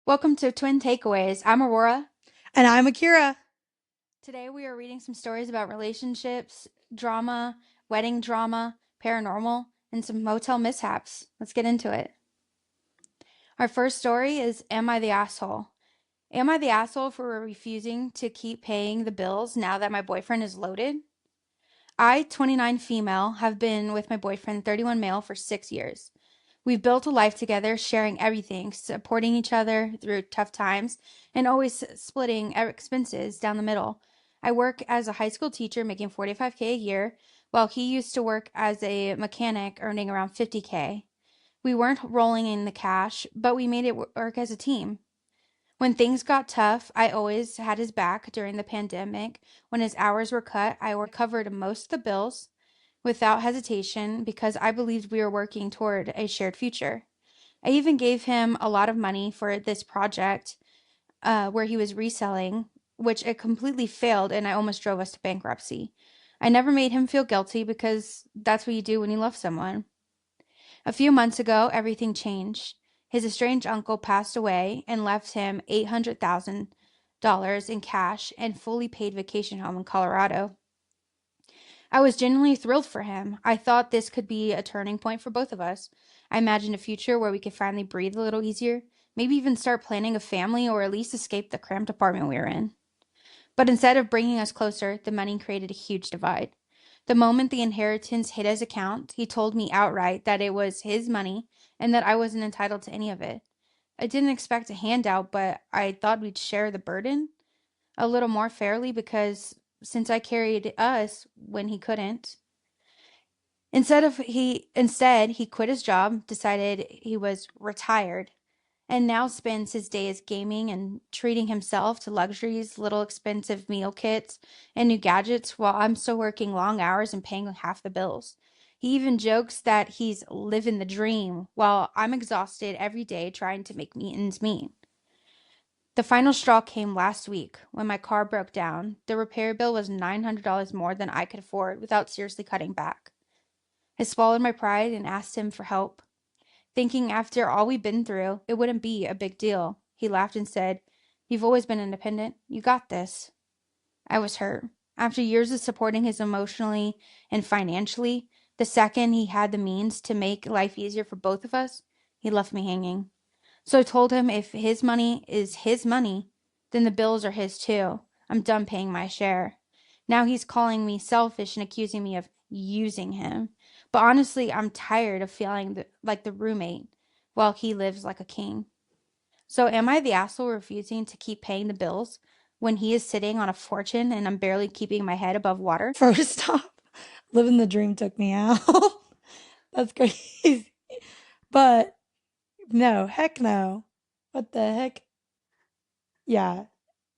Welcome to Twin Takeaways. I'm Aurora. And I'm Akira. Today we are reading some stories about relationships, drama, wedding drama, paranormal, and some motel mishaps. Let's get into it. Our first story is Am I the Asshole? Am I the asshole for refusing to keep paying the bills now that my boyfriend is loaded? I, 29 female, have been with my boyfriend, 31 male, for 6 years. We've built a life together, sharing everything, supporting each other through tough times, and always splitting our expenses down the middle. I work as a high school teacher making 45K a year, while he used to work as a mechanic earning around 50K. We weren't rolling in the cash, but we made it work as a team. When things got tough, I always had his back during the pandemic. When his hours were cut, I covered most of the bills without hesitation because I believed we were working toward a shared future. I even gave him a lot of money for this project where he was reselling, which it completely failed and I almost drove us to bankruptcy. I never made him feel guilty because that's what you do when you love someone. A few months ago, everything changed. His estranged uncle passed away and left him $800,000 in cash and fully paid vacation home in Colorado. I was genuinely thrilled for him. I thought this could be a turning point for both of us. I imagined a future where we could finally breathe a little easier, maybe even start planning a family or at least escape the cramped apartment we were in. But instead of bringing us closer, the money created a huge divide. The moment the inheritance hit his account, he told me outright that it was his money and that I wasn't entitled to any of it. I didn't expect a handout, but I thought we'd share the burden a little more fairly because since I carried us when he couldn't. Instead he quit his job, decided he was retired, and now spends his days gaming and treating himself to luxuries, little expensive meal kits, and new gadgets while I'm still working long hours and paying half the bills. He even jokes that he's living the dream while I'm exhausted every day trying to make ends meet. The final straw came last week when my car broke down. The repair bill was $900 more than I could afford without seriously cutting back. I swallowed my pride and asked him for help, thinking after all we've been through, it wouldn't be a big deal. He laughed and said, "You've always been independent. You got this." I was hurt. After years of supporting him emotionally and financially, the second he had the means to make life easier for both of us, he left me hanging. So I told him if his money is his money, then the bills are his too. I'm done paying my share. Now he's calling me selfish and accusing me of using him. But honestly, I'm tired of feeling like the roommate while he lives like a king. So am I the asshole refusing to keep paying the bills when he is sitting on a fortune and I'm barely keeping my head above water? First off, living the dream took me out. That's crazy. But no, heck no. What the heck? Yeah.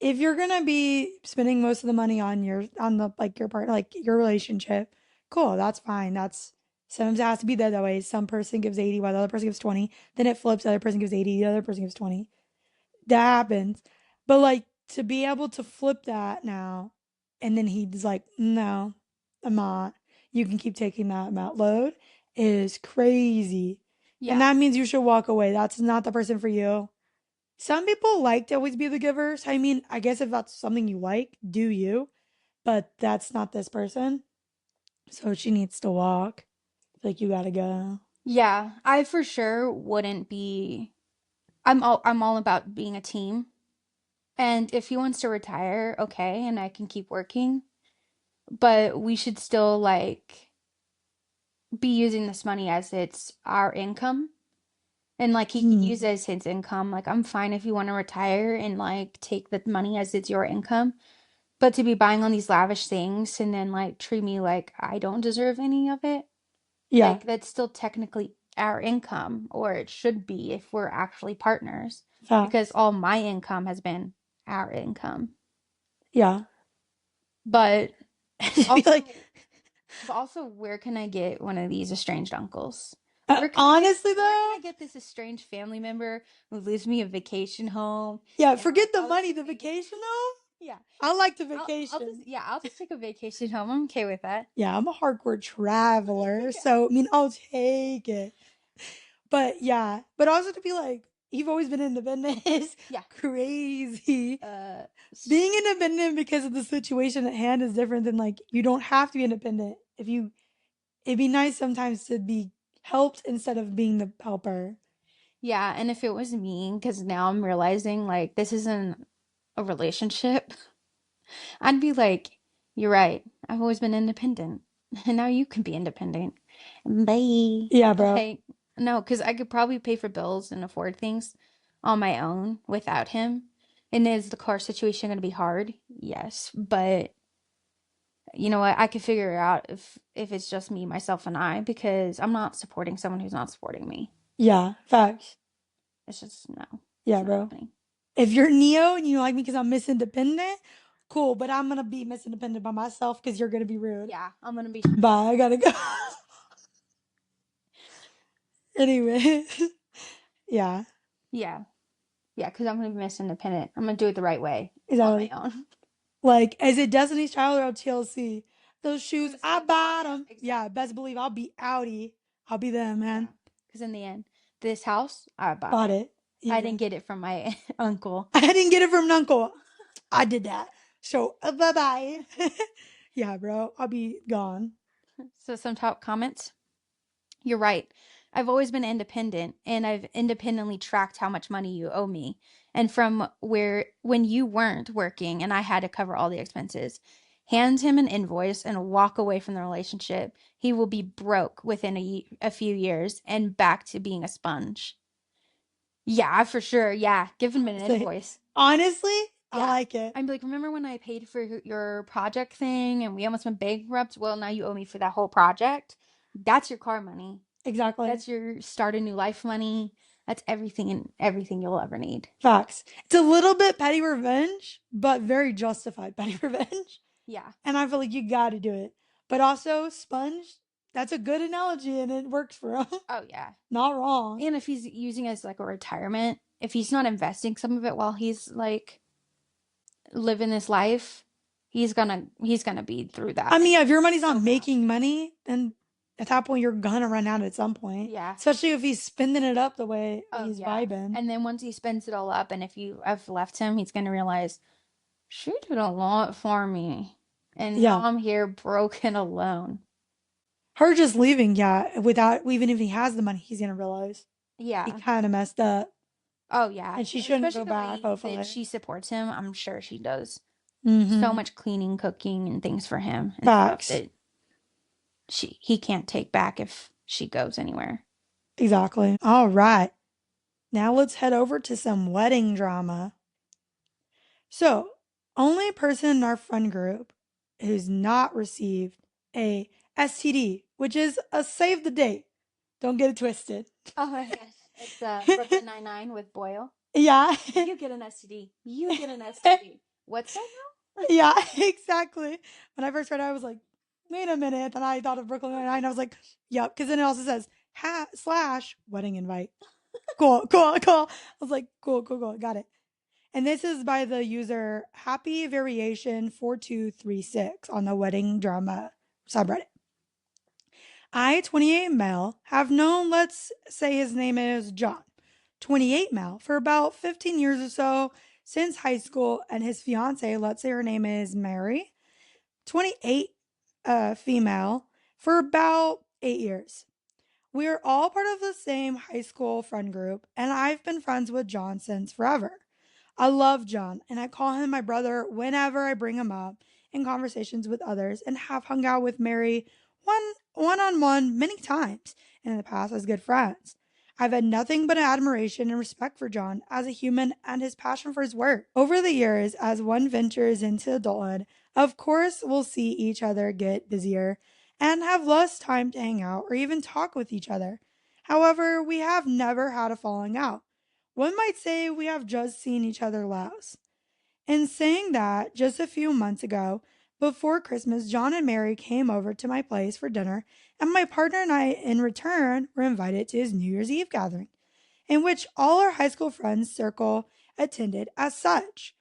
If you're gonna be spending most of the money on your partner, like your relationship, cool, that's fine. That's sometimes it has to be that way. Some person gives 80 while the other person gives 20. Then it flips, the other person gives 80, the other person gives 20. That happens. But like to be able to flip that now, and then he's like, no, I'm not. You can keep taking that amount load is crazy. And Yeah. that means you should walk away. That's not the person for you. Some people like to always be the givers. I mean, I guess if that's something you like, do you? But that's not this person. So she needs to walk. Like you gotta go. Yeah, I for sure wouldn't be I'm all about being a team. And if he wants to retire, okay, and I can keep working, but we should still like be using this money as it's our income. And like he can use Hmm. it as his income. Like I'm fine if you want to retire and like take the money as it's your income. But to be buying on these lavish things and then like treat me like I don't deserve any of it, Yeah. like that's still technically our income, or it should be if we're actually partners, because Facts. all my income has been our income. Yeah. But Just be like, also, where can I get one of these estranged uncles? honestly Where can I though, get this estranged family member who leaves me a vacation home yeah, and like forget the I'll money, just the take vacation though. yeah. I like the I'll just vacation. yeah, I'll just take a vacation home. I'm okay with that. Yeah, I'm a hardcore traveler, Yeah. so I mean, I'll take it. But yeah, but also to be like, You've always been independent is Yeah. crazy. Uh, Being independent because of the situation at hand is different than like you don't have to be independent. It'd be nice sometimes to be helped instead of being the helper. yeah, and if it was me, because now I'm realizing like this isn't a relationship, I'd be like, you're right. I've always been independent, and now you can be independent. Bye. Yeah, bro. Like, no, because I could probably pay for bills and afford things on my own without him. And is the car situation going to be hard? Yes, but you know what? I could figure it out if it's just me, myself, and I, because I'm not supporting someone who's not supporting me. Yeah, facts. It's just no, it's Yeah, not bro. happening. If you're Neo and you like me because I'm Miss Independent, cool. But I'm gonna be Miss Independent by myself because you're gonna be rude. Yeah, I'm gonna be. Bye. I gotta go. Anyway, yeah, Yeah, yeah, because I'm gonna be Miss Independent. I'm gonna do it the right way on my exactly. own. Like, is it Destiny's Child or TLC? Those shoes, Shoes, I I bought bought 'em. them. Yeah, Exactly. best believe I'll be Audi. I'll be them, Yeah, man. because in the end, this house, I bought Bought it. it. I Yeah. didn't get it from my uncle. I didn't get it from an uncle. I did that. So, bye bye. Yeah, bro. I'll be gone. So some top comments. You're right. I've always been independent and I've independently tracked how much money you owe me. And from where when you weren't working and I had to cover all the expenses, hand him an invoice and walk away from the relationship. He will be broke within a few years and back to being a sponge. Yeah, for sure. Yeah, give him an Say, invoice. honestly, I Yeah. like it. I'm like, remember when I paid for your project thing and we almost went bankrupt? Well, now you owe me for that whole project. That's your car money. Exactly. That's your start a new life money. That's everything and everything you'll ever need. Facts. It's a little bit petty revenge, but very justified petty revenge. Yeah. And I feel like you got to do it. But also, sponge, that's a good analogy and it works for him. Oh yeah. Not wrong. And if he's using it as like a retirement, if he's not investing some of it while he's like living this life, he's gonna be through I that mean, if your money's not so fast. making money, then at that point, you're going to run out at some point. Yeah. Especially if he's spending it up the way Oh he's yeah. vibing. And then once he spends it all up, and if you have left him, he's gonna realize she did a lot for me, and now Yeah. I'm here broken alone. Her just leaving, yeah, without, even if he has the money, he's going to realize he Yeah. kind of messed up. Oh yeah. And she And shouldn't especially go the back, way that hopefully. she supports him, I'm sure she does so Mm-hmm. much cleaning, cooking, and things for him and stuff Facts. that he can't take back if she goes anywhere. Exactly. All right. Now let's head over to some wedding drama. So, only person in our friend group who's not received a STD, which is a save the date. Don't get it twisted. Oh my gosh. It's Brooklyn Nine-Nine with Boyle. Yeah. You get an STD. You get an STD. What's that now? Yeah, exactly. When I first read it, I was like, wait a minute. And I thought of Brooklyn Nine-Nine. I was like, yep. Because then it also says slash wedding invite. Cool, cool, cool. I was like, cool, cool, cool. Got it. And this is by the user Happy Variation 4236 on the wedding drama subreddit. I, 28 male, have known, let's say his name is John, 28 male, for about 15 years or so since high school, and his fiance, let's say her name is Mary, 28 female, for about 8 years. We're all part of the same high school friend group, and I've been friends with John since forever. I love John, and I call him my brother whenever I bring him up in conversations with others, and have hung out with Mary one on one many times in the past as good friends. I've had nothing but admiration and respect for John as a human and his passion for his work. Over the years, as one ventures into adulthood, of course, we'll see each other get busier and have less time to hang out or even talk with each other. However, we have never had a falling out. One might say we have just seen each other less. In saying that, just a few months ago, before Christmas, John and Mary came over to my place for dinner, and my partner and I, in return, were invited to his New Year's Eve gathering, in which all our high school friends circle attended as such.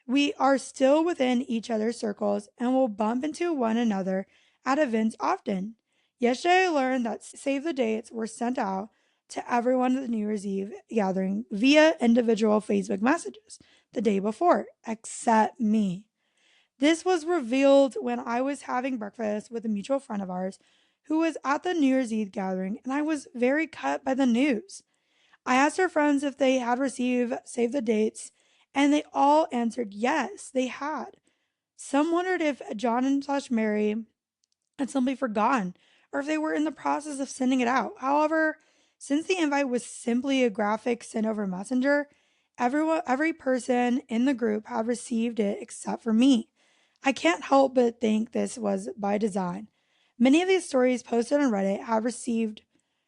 We are still within each other's circles and will bump into one another at events often. Yesterday, I learned that save the dates were sent out to everyone at the New Year's Eve gathering via individual Facebook messages the day before, except me. This was revealed when I was having breakfast with a mutual friend of ours who was at the New Year's Eve gathering, and I was very cut by the news. I asked her friends if they had received save the dates, and they all answered yes, they had. Some wondered if John and slash Mary had simply forgotten, or if they were in the process of sending it out. However, since the invite was simply a graphic sent over Messenger, every person in the group had received it except for me. I can't help but think this was by design. Many of these stories posted on Reddit have received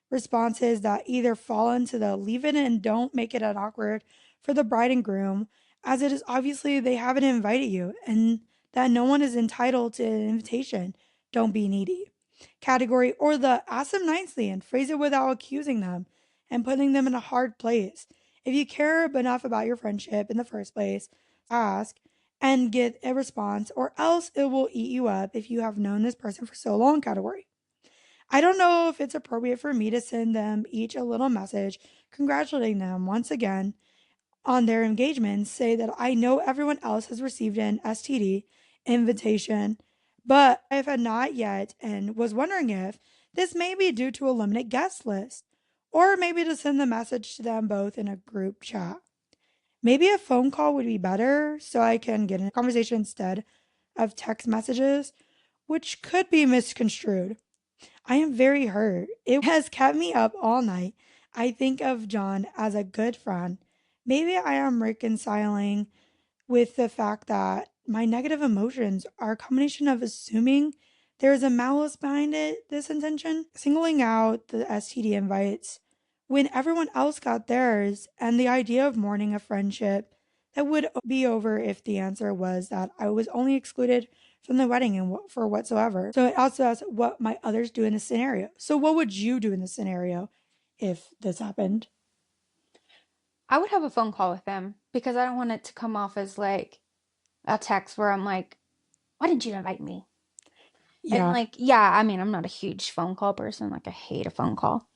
responses that either fall into the leave it and don't make it awkward for the bride and groom, as it is obviously they haven't invited you, and that no one is entitled to an invitation. Don't be needy category, or the ask them nicely and phrase it without accusing them and putting them in a hard place. If you care enough about your friendship in the first place, ask and get a response, or else it will eat you up if you have known this person for so long category. I don't know if it's appropriate for me to send them each a little message congratulating them once again on their engagement. Say that I know everyone else has received an STD invitation, but I have not yet and was wondering if this may be due to a limited guest list, or maybe to send the message to them both in a group chat. Maybe a phone call would be better so I can get in a conversation instead of text messages, which could be misconstrued. I am very hurt. It has kept me up all night. I think of John as a good friend. Maybe I am reconciling with the fact that my negative emotions are a combination of assuming there's a malice behind it, this intention, singling out the STD invites when everyone else got theirs, and the idea of mourning a friendship that would be over if the answer was that I was only excluded from the wedding and for whatsoever. So it also asks what might others do in this scenario. So what would you do in this scenario if this happened? I would have a phone call with them because I don't want it to come off as like a text where I'm like, why didn't you invite me? And Yeah. like, yeah, I mean, I'm not a huge phone call person. Like, I hate a phone call.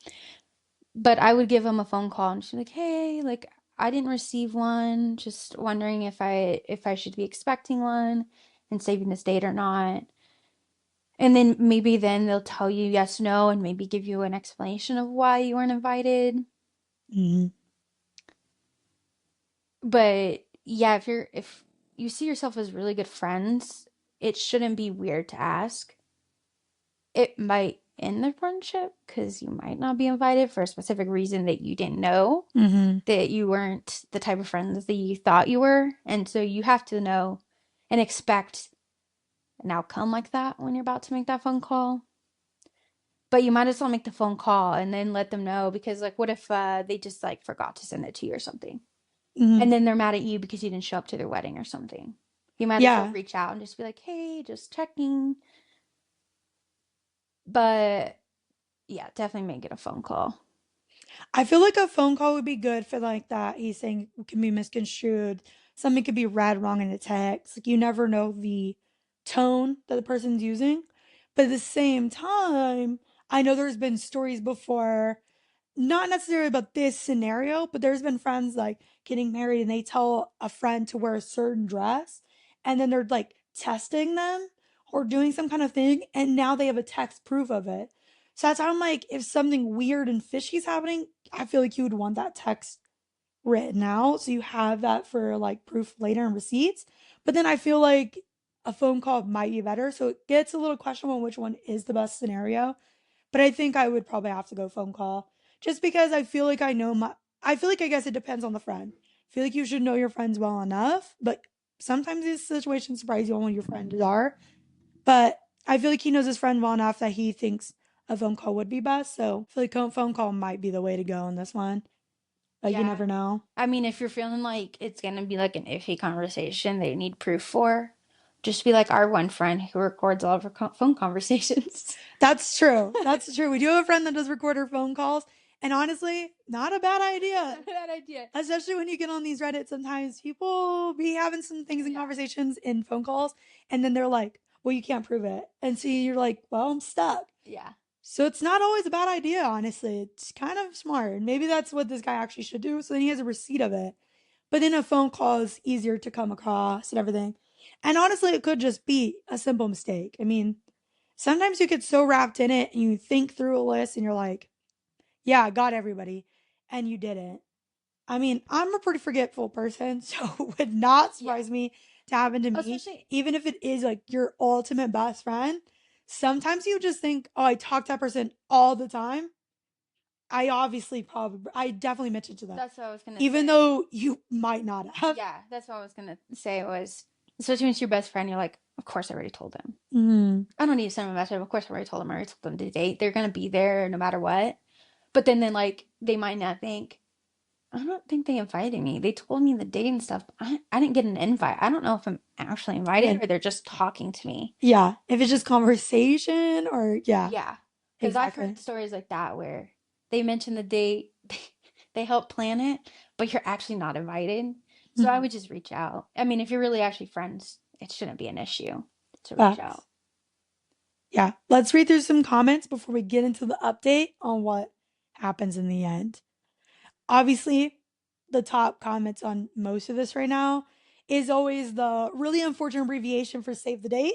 But I would give them a phone call and she's like, hey, like, I didn't receive one. Just wondering if I should be expecting one and saving this date or not. And then maybe then they'll tell you yes, no, and maybe give you an explanation of why you weren't invited. Mhm. But yeah, if you see yourself as really good friends, it shouldn't be weird to ask. It might end the friendship because you might not be invited for a specific reason that you didn't know, Mhm. that you weren't the type of friends that you thought you were. And so you have to know and expect an outcome like that when you're about to make that phone call. But you might as well make the phone call and then let them know because, like, what if they just like forgot to send it to you or something? Mhm. And then they're mad at you because you didn't show up to their wedding or something. You might as well Yeah. reach out and just be like, hey, just checking. But yeah, definitely make it a phone call. I feel like a phone call would be good for like that. He's saying can be misconstrued. Something could be read wrong in a text. Like you never know the tone that the person's using. But at the same time, I know there's been stories before, not necessarily about this scenario, but there's been friends like getting married and they tell a friend to wear a certain dress and then they're like testing them or doing some kind of thing and now they have a text proof of it. So that's how I'm like, if something weird and fishy is happening, I feel like you would want that text written out so you have that for like proof later and receipts. But then I feel like a phone call might be better. So it gets a little questionable on which one is the best scenario. But I think I would probably have to go phone call just because I feel like I feel like I guess it depends on the friend. I feel like you should know your friends well enough, but sometimes these situations surprise you on what your friends are. But I feel like he knows his friend well enough that he thinks a phone call would be best. So I feel like a phone call might be the way to go in this one. But you Yeah. never know. I mean, if you're feeling like it's gonna be like an iffy conversation that you need proof for, just be like our one friend who records all of her phone conversations. That's true. That's true. We do have a friend that does record her phone calls. And honestly, not a bad idea. Not a bad idea. Especially when you get on these Reddit, sometimes people be having some Oh, things in yeah. conversations in phone calls, and then they're like, well, you can't prove it. And so you're like, well, I'm stuck. Yeah. So it's not always a bad idea, honestly. It's kind of smart. Maybe that's what this guy actually should do. So then he has a receipt of it. But then a phone call is easier to come across and everything. And honestly, it could just be a simple mistake. I mean, sometimes you get so wrapped in it and you think through a list and you're like, yeah, I got everybody. And you didn't. I mean, I'm a pretty forgetful person, so it would not Yeah. surprise me to happen to me, Especially, even if it is like your ultimate best friend. Sometimes you just think, oh, I talk to that person all the time. I definitely mentioned to them, that's what I was gonna even say. though you might not have. Yeah, that's what I was gonna say was, especially when it's your best friend, you're like, of course I already told him. Mm, I don't need to send him a message. Of course I already told him. I already told them to date. They're gonna be there no matter what. But then like they might not think. I don't think they invited me. They told me the date and stuff. But I didn't get an invite. I don't know if I'm actually invited yeah, or they're just talking to me. yeah. If it's just conversation or yeah, Yeah, because I've heard exactly. stories like that where they mention the date, they help plan it, but you're actually not invited. So I Mhm. would just reach out. I mean, if you're really actually friends, it shouldn't be an issue to reach out. Facts. Yeah. Let's read through some comments before we get into the update on what happens in the end. Obviously, the top comments on most of this right now is always the really unfortunate abbreviation for save the date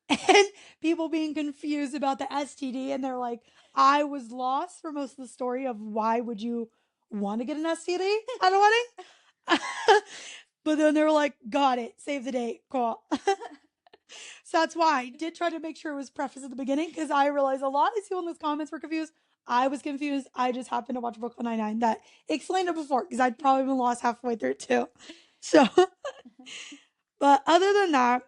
and people being confused about the STD and they're like, I was lost for most of the story of why would you want to get an STD at a wedding? But then they were like, got it, save the date, cool. So that's why I did try to make sure it was prefaced at the beginning because I realized a lot of these people in those comments were confused. I was confused. I just happened to watch Brooklyn Nine-Nine that explained it before because I'd probably been lost halfway through too. So, but other than that,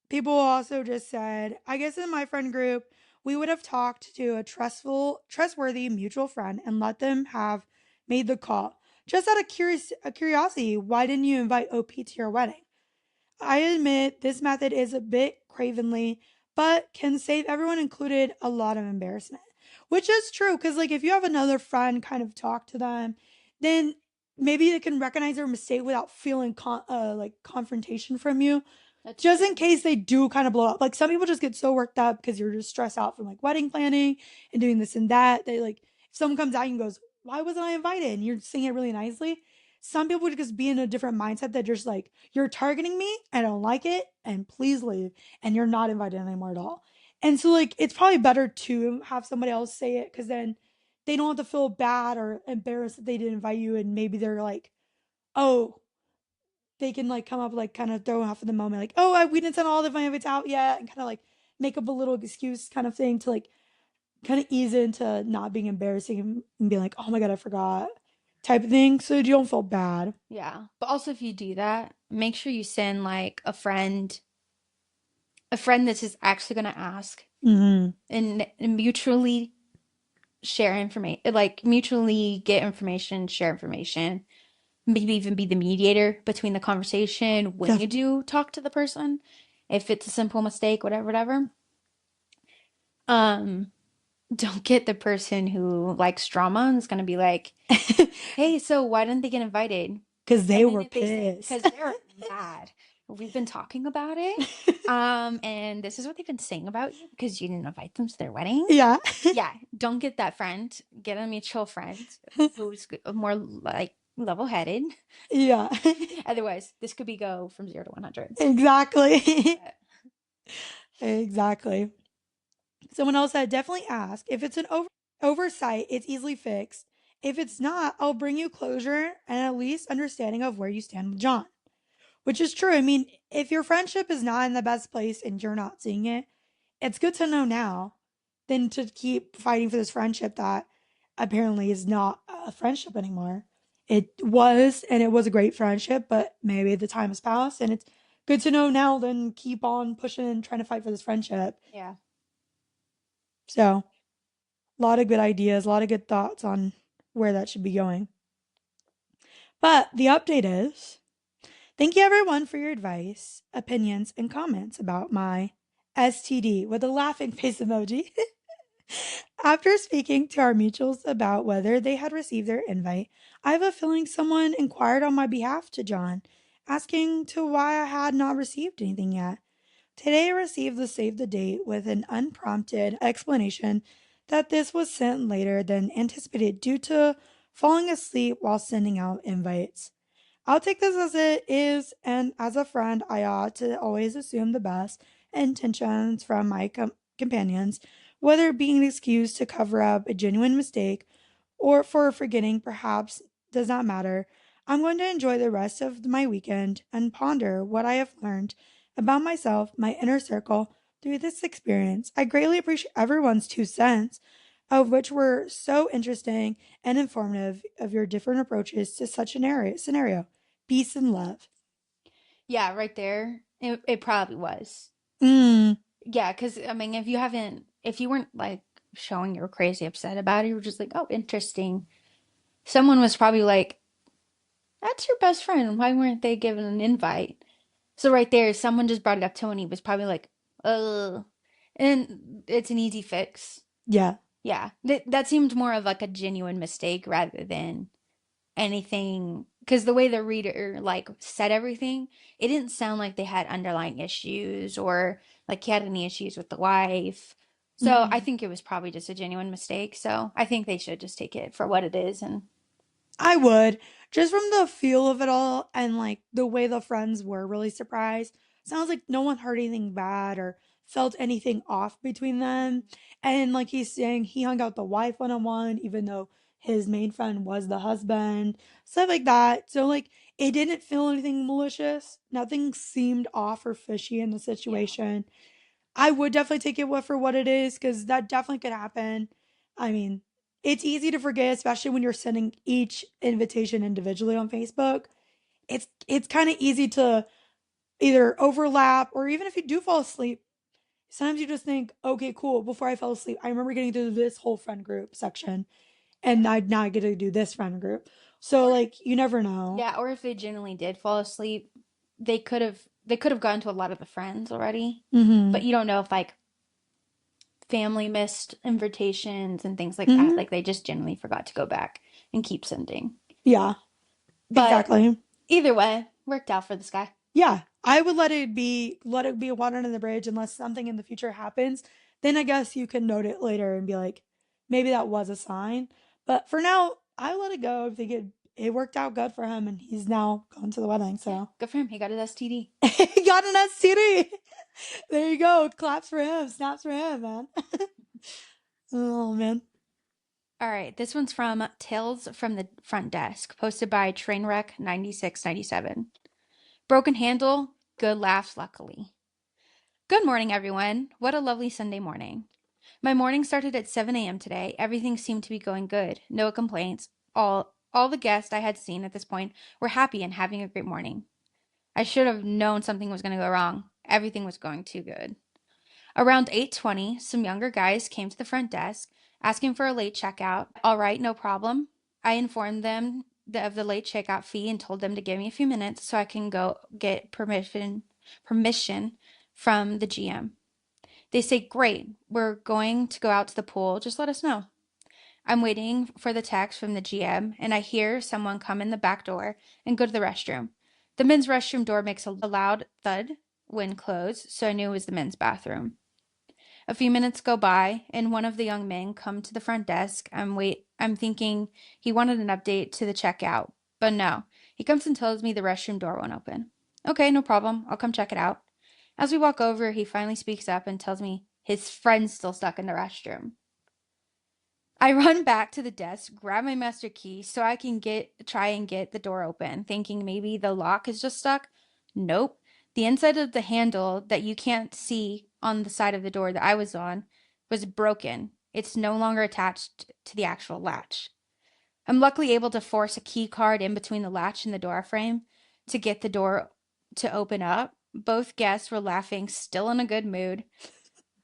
people also just said, I guess in my friend group, we would have talked to a trustworthy mutual friend and let them have made the call. Just out of curiosity, why didn't you invite OP to your wedding? I admit this method is a bit cravenly, but can save everyone included a lot of embarrassment. Which is true, because like if you have another friend kind of talk to them, then maybe they can recognize their mistake without feeling like confrontation from you. That's Just in true. case they do kind of blow up. Like some people just get so worked up because you're just stressed out from like wedding planning and doing this and that. They like if someone comes out and goes, why wasn't I invited? And you're saying it really nicely, some people would just be in a different mindset that just like, you're targeting me, I don't like it, and please leave. And you're not invited anymore at all. And so, like, it's probably better to have somebody else say it because then they don't have to feel bad or embarrassed that they didn't invite you. And maybe they're like, oh, they can like come up, like, kind of throw off in the moment, like, oh, we didn't send all the invites out yet, and kind of like make up a little excuse kind of thing to like kind of ease into not being embarrassing and being like, oh my God, I forgot type of thing. So you don't feel bad. Yeah. But also if you do that, make sure you send like a friend that's just actually gonna ask Hmm. and mutually share information, like mutually get information, share information, maybe even be the mediator between the conversation when you Definitely. do talk to the person. If it's a simple mistake, whatever, whatever. Um, don't get the person who likes drama and is gonna be like, hey, so why didn't they get invited? Because they And then were if they say, pissed. because they're mad, we've been talking about it, and this is what they've been saying about you because you didn't invite them to their wedding. Yeah. Yeah, don't get that friend. Get a mutual friend who's more like level-headed. Yeah. Otherwise, this could be go from 0 to 100. Exactly. But Exactly. Someone else said, definitely ask. If it's an oversight, it's easily fixed. If it's not, I'll bring you closure and at least understanding of where you stand with John. Which is true. I mean, if your friendship is not in the best place and you're not seeing it, it's good to know now than to keep fighting for this friendship that apparently is not a friendship anymore. It was, and it was a great friendship, but maybe the time has passed, and it's good to know now than keep on pushing and trying to fight for this friendship. yeah. So, a lot of good ideas, a lot of good thoughts on where that should be going. But the update is thank you everyone for your advice, opinions, and comments about my STD with a laughing face emoji. After speaking to our mutuals about whether they had received their invite, I have a feeling someone inquired on my behalf to John, asking to why I had not received anything yet. Today I received the save the date with an unprompted explanation that this was sent later than anticipated due to falling asleep while sending out invites. I'll take this as it is, and as a friend, I ought to always assume the best intentions from my companions, whether it being an excuse to cover up a genuine mistake or for forgetting perhaps does not matter. I'm going to enjoy the rest of my weekend and ponder what I have learned about myself, my inner circle, through this experience. I greatly appreciate everyone's 2 cents, of which were so interesting and informative of your different approaches to such an scenario. Peace and love. Yeah, right there. It probably was. Mm, Yeah, because I mean, if you weren't like showing you were crazy upset about it, you were just like, oh, interesting. Someone was probably like, that's your best friend. Why weren't they given an invite? So right there, someone just brought it up. Tony was probably like, "Uh," and it's an easy fix. yeah. Yeah, that seemed more of like a genuine mistake rather than anything. Because the way the reader like said everything, it didn't sound like they had underlying issues or like he had any issues with the wife. So I Mm-mm. think it was probably just a genuine mistake. So I think they should just take it for what it is. And I would. Just from the feel of it all and like the way the friends were really surprised. Sounds like no one heard anything bad or felt anything off between them. And like he's saying, he hung out the wife one on one, even though his main friend was the husband, stuff like that. So, like, it didn't feel anything malicious. Nothing seemed off or fishy in the yeah, situation. I would definitely take it for what it is because that definitely could happen. I mean, it's easy to forget, especially when you're sending each invitation individually on Facebook. It's kind of easy to either overlap or even if you do fall asleep, sometimes you just think, okay, cool. Before I fell asleep, I remember getting through this whole friend group section, and yeah. I now get to do this friend group. So Or like, you never know. yeah, or if they genuinely did fall asleep, they could have gone to a lot of the friends already. Mm-hmm. But you don't know if like family missed invitations and things like that. Mm-hmm. Like they just genuinely forgot to go back and keep sending. Yeah. But Exactly. either way, worked out for this guy. Yeah, I would let it be water under the bridge unless something in the future happens. Then I guess you can note it later and be like, maybe that was a sign. But for now, I let it go. I think it worked out good for him, and he's now gone to the wedding. Yeah, So good for him. He got his STD. he got an STD. There you go. Claps for him. Snaps for him, man. Oh man. All right, this one's from Tales from the Front Desk, posted by Trainwreck 9697. Broken handle, good laughs, luckily. Good morning, everyone. What a lovely Sunday morning. My morning started at 7 a.m. today. Everything seemed to be going good. No complaints. All the guests I had seen at this point were happy and having a great morning. I should have known something was going to go wrong. Everything was going too good. Around 8:20, some younger guys came to the front desk asking for a late checkout. All right, no problem. I informed them of the late checkout fee and told them to give me a few minutes so I can go get permission from the GM. They say, "Great. We're going to go out to the pool. Just let us know." I'm waiting for the text from the GM, and I hear someone come in the back door and go to the restroom. The men's restroom door makes a loud thud when closed, so I knew it was the men's bathroom. A few minutes go by, and one of the young men come to the front desk. I'm thinking he wanted an update to the checkout, but no. He comes and tells me the restroom door won't open. Okay, no problem. I'll come check it out. As we walk over, he finally speaks up and tells me his friend's still stuck in the restroom. I run back to the desk, grab my master key so I can try and get the door open, thinking maybe the lock is just stuck. Nope. The inside of the handle that you can't see on the side of the door that I was on was broken. It's no longer attached to the actual latch. I'm luckily able to force a key card in between the latch and the door frame to get the door to open up. Both guests were laughing, still in a good mood.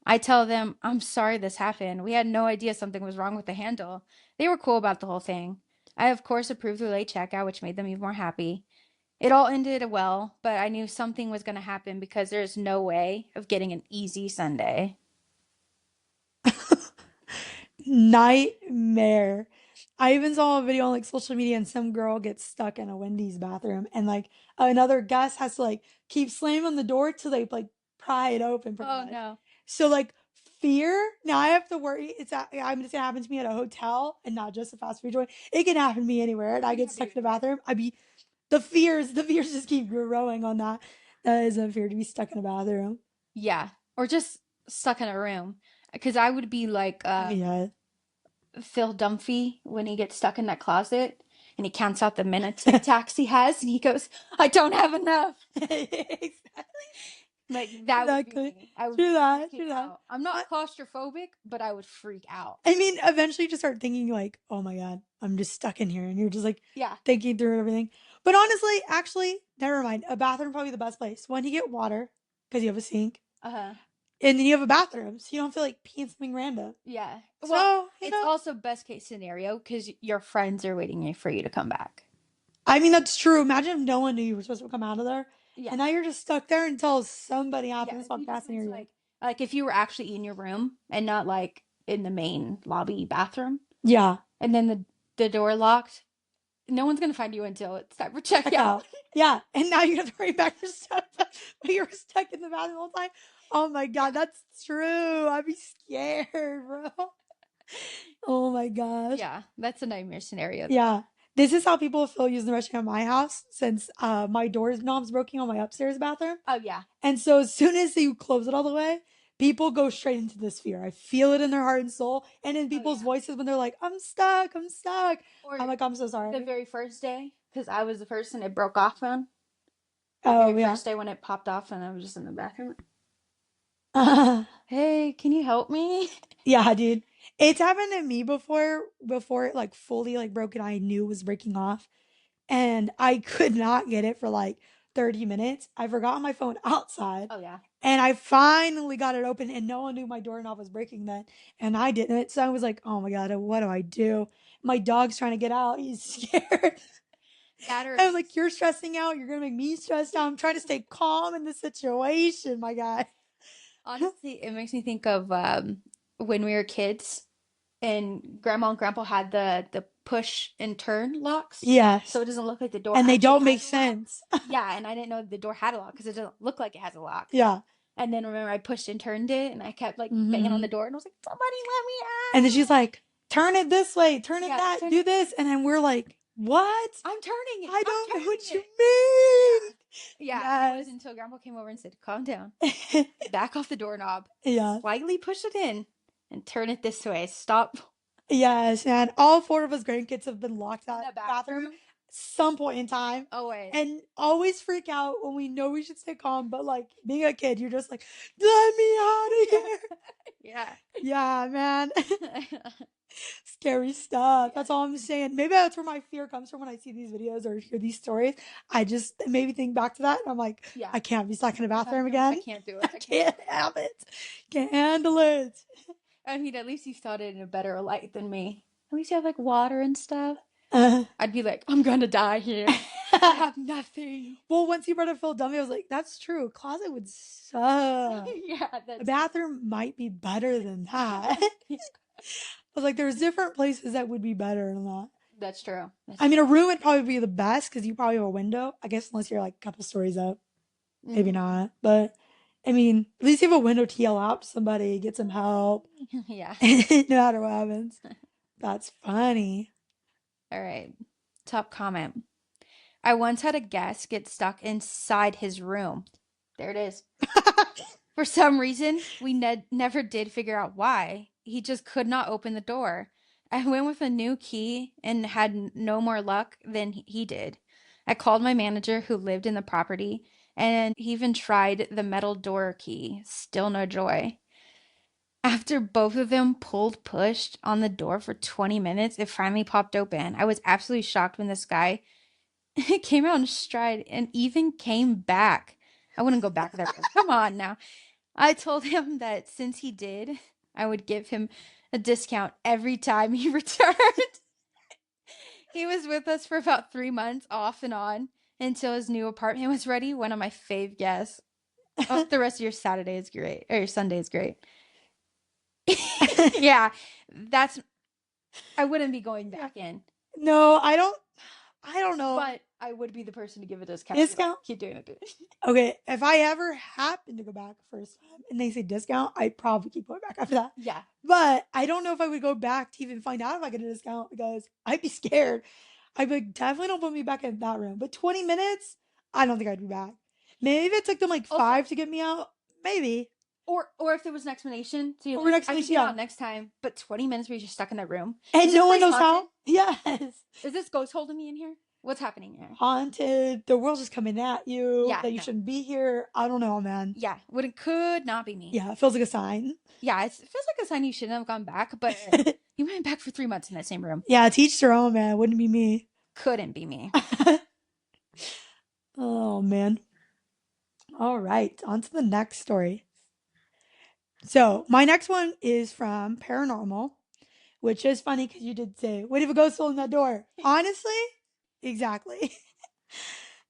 I tell them, I'm sorry this happened. We had no idea something was wrong with the handle. They were cool about the whole thing. I, of course, approved the late checkout, which made them even more happy. It all ended well, but I knew something was going to happen because there's no way of getting an easy Sunday. Nightmare. I even saw a video on like social media and some girl gets stuck in a Wendy's bathroom and like another guest has to like keep slamming on the door till they like pry it open pretty Oh much. no. So like fear. Now I have to worry. I'm just gonna happen to me at a hotel and not just a fast food joint. It can happen to me anywhere, and I Yeah, get stuck in dude. the bathroom. I'd be the fears just keep growing on that. That is a fear to be stuck in a bathroom. Yeah. Or just stuck in a room. Because I would be like Yeah. Phil Dunphy when he gets stuck in that closet and he counts out the minute Tic Tacs he has and he goes, I don't have enough. Exactly. Like that would be Exactly. me. I would True be that. freaking True that. out. I'm I, not claustrophobic, but I would freak out. I mean, eventually you just start thinking like, oh my god, I'm just stuck in here, and you're just like Yeah. thinking through everything. But honestly, actually, never mind. A bathroom probably the best place. One, you get water because you have a sink, Uh-huh. and then you have a bathroom, so you don't feel like peeing something random. Yeah. Well, So it's also best case scenario because your friends are waiting for you to come back. I mean that's true. Imagine if no one knew you were supposed to come out of there, Yeah. and now you're just stuck there until somebody Yeah. happens to If walk you just past went near to you. like if you were actually in your room and not like in the main lobby bathroom Yeah, and then the door locked, no one's gonna find you until it's time for check checkout. out. Yeah, and now you have to hurry back your stuff, but you were stuck in the bathroom all the time. Oh my Yeah. god, that's true. I'd be scared, bro. Oh my gosh. Yeah. That's a nightmare scenario though. Yeah. This is how people feel using the restroom at my house since my door's knob's broken on my upstairs bathroom. Oh yeah. And so as soon as you close it all the way, people go straight into this fear. I feel it in their heart and soul and in Oh people's yeah. voices when they're like, I'm stuck, I'm stuck. Or I'm like, I'm so the sorry. very first day, because I was the person it broke off on. The very Oh, yeah. first day when it popped off and I was just in the bathroom. Hey, can you help me? Yeah, dude. It's happened to me before it like fully like broke and I knew it was breaking off. And I could not get it for like 30 minutes. I forgot my phone outside. Oh yeah. And I finally got it open and no one knew my doorknob was breaking then. And I didn't. So I was like, oh my God, what do I do? My dog's trying to get out. He's scared. That or I'm like, you're stressing out. You're going to make me stressed out. I'm trying to stay calm in this situation, my guy. honestly, it makes me think of when we were kids and grandma and grandpa had the push and turn locks. So Yes. it doesn't look like the door And they actually don't has make a lock. sense. Yeah, and I didn't know the door had a lock because it doesn't look like it has a lock. Yeah. And then remember I pushed and turned it and I kept like banging on the Hmm. door and I was like, somebody let me And then she's out. like, turn it this way, turn it Yeah, that, turn do it. this. And then we're like, what? I'm turning it. I I'm don't know what turning you it. mean. Yeah. Yeah. And it was Yes. until grandpa came over and said, calm down. Back off the doorknob. Yeah. Slightly push it in and turn it this way. Stop Yes, and all four of us grandkids have been locked in out the bathroom bathroom. some point in time Always. and always freak out when we know we should stay calm, but like being a kid, you're just like, let me out of Yeah. here. Yeah. Yeah, man. Scary stuff. Yeah. That's all I'm saying. Maybe that's where my fear comes from when I see these videos or hear these stories. I just maybe think back to that and I'm like, Yeah. I can't be stuck in a The bathroom bathroom. I again. can't do I it. I can't do can't it. have it. Can't handle it. I mean, at least you started in a better light than me. At least you have like water and stuff. Uh, I'd be like, I'm gonna die here. I have nothing. well, once you brought up Philadelphia, I was like, that's true. Closet would suck. Yeah, A that's true. bathroom might be better than that. I was like, there's different places that would be better than that. That's true. That's I mean, true. a room would probably be the best because you probably have a window. I guess unless you're like a couple stories up, maybe Hmm. not. But I mean, at least you have a window to yell out to somebody, get some help, Yeah. no matter what happens. That's funny. All right. Top comment. I once had a guest get stuck inside his room. There it is. For some reason, we never did figure out why. He just could not open the door. I went with a new key and had no more luck than he did. I called my manager who lived in the property, and he even tried the metal door key. Still no joy. After both of them pushed on the door for 20 minutes, it finally popped open. I was absolutely shocked when this guy came out in stride and even came back. I wouldn't go back there. Come on now. I told him that since he did, I would give him a discount every time he returned. He was with us for about 3 months, off and on, until his new apartment was ready. One of my fave guests. Oh, the rest of your Saturday is great, or your Sunday is great. Yeah, that's. I wouldn't be going Yeah. back in, No, I don't. I don't know. but I would would be the person to give a discount. Be like, Discount? keep doing it. Okay, if I ever happen to go back first time and they say discount, I'd probably keep going back after that. Yeah. But I don't know if I would go back to even find out if I get a discount because I'd be scared. I'd be like, definitely don't put me back in that room. But 20 minutes, I don't think I'd be back. Maybe if it took them like Also, 5 to get me out, maybe. or if there was an explanation, so you're Or like, next I can week, get yeah. out next time, but 20 minutes where you're just stuck in that room. And Is this no one place knows haunted? how. Yes. Is this ghost holding me in here? What's happening here? Haunted. The world's just coming at you. Yeah, That you no. shouldn't be here. I don't know, man. Yeah, it could not be me. Yeah, it feels like a sign. Yeah, it feels like a sign you shouldn't have gone back, but you went back for 3 months in that same room. Yeah, teach their own, man. Wouldn't be me. Couldn't be me. Oh, man. All right, on to the next story. So, my next one is from Paranormal, which is funny because you did say, what if a ghost in that door? Honestly, exactly.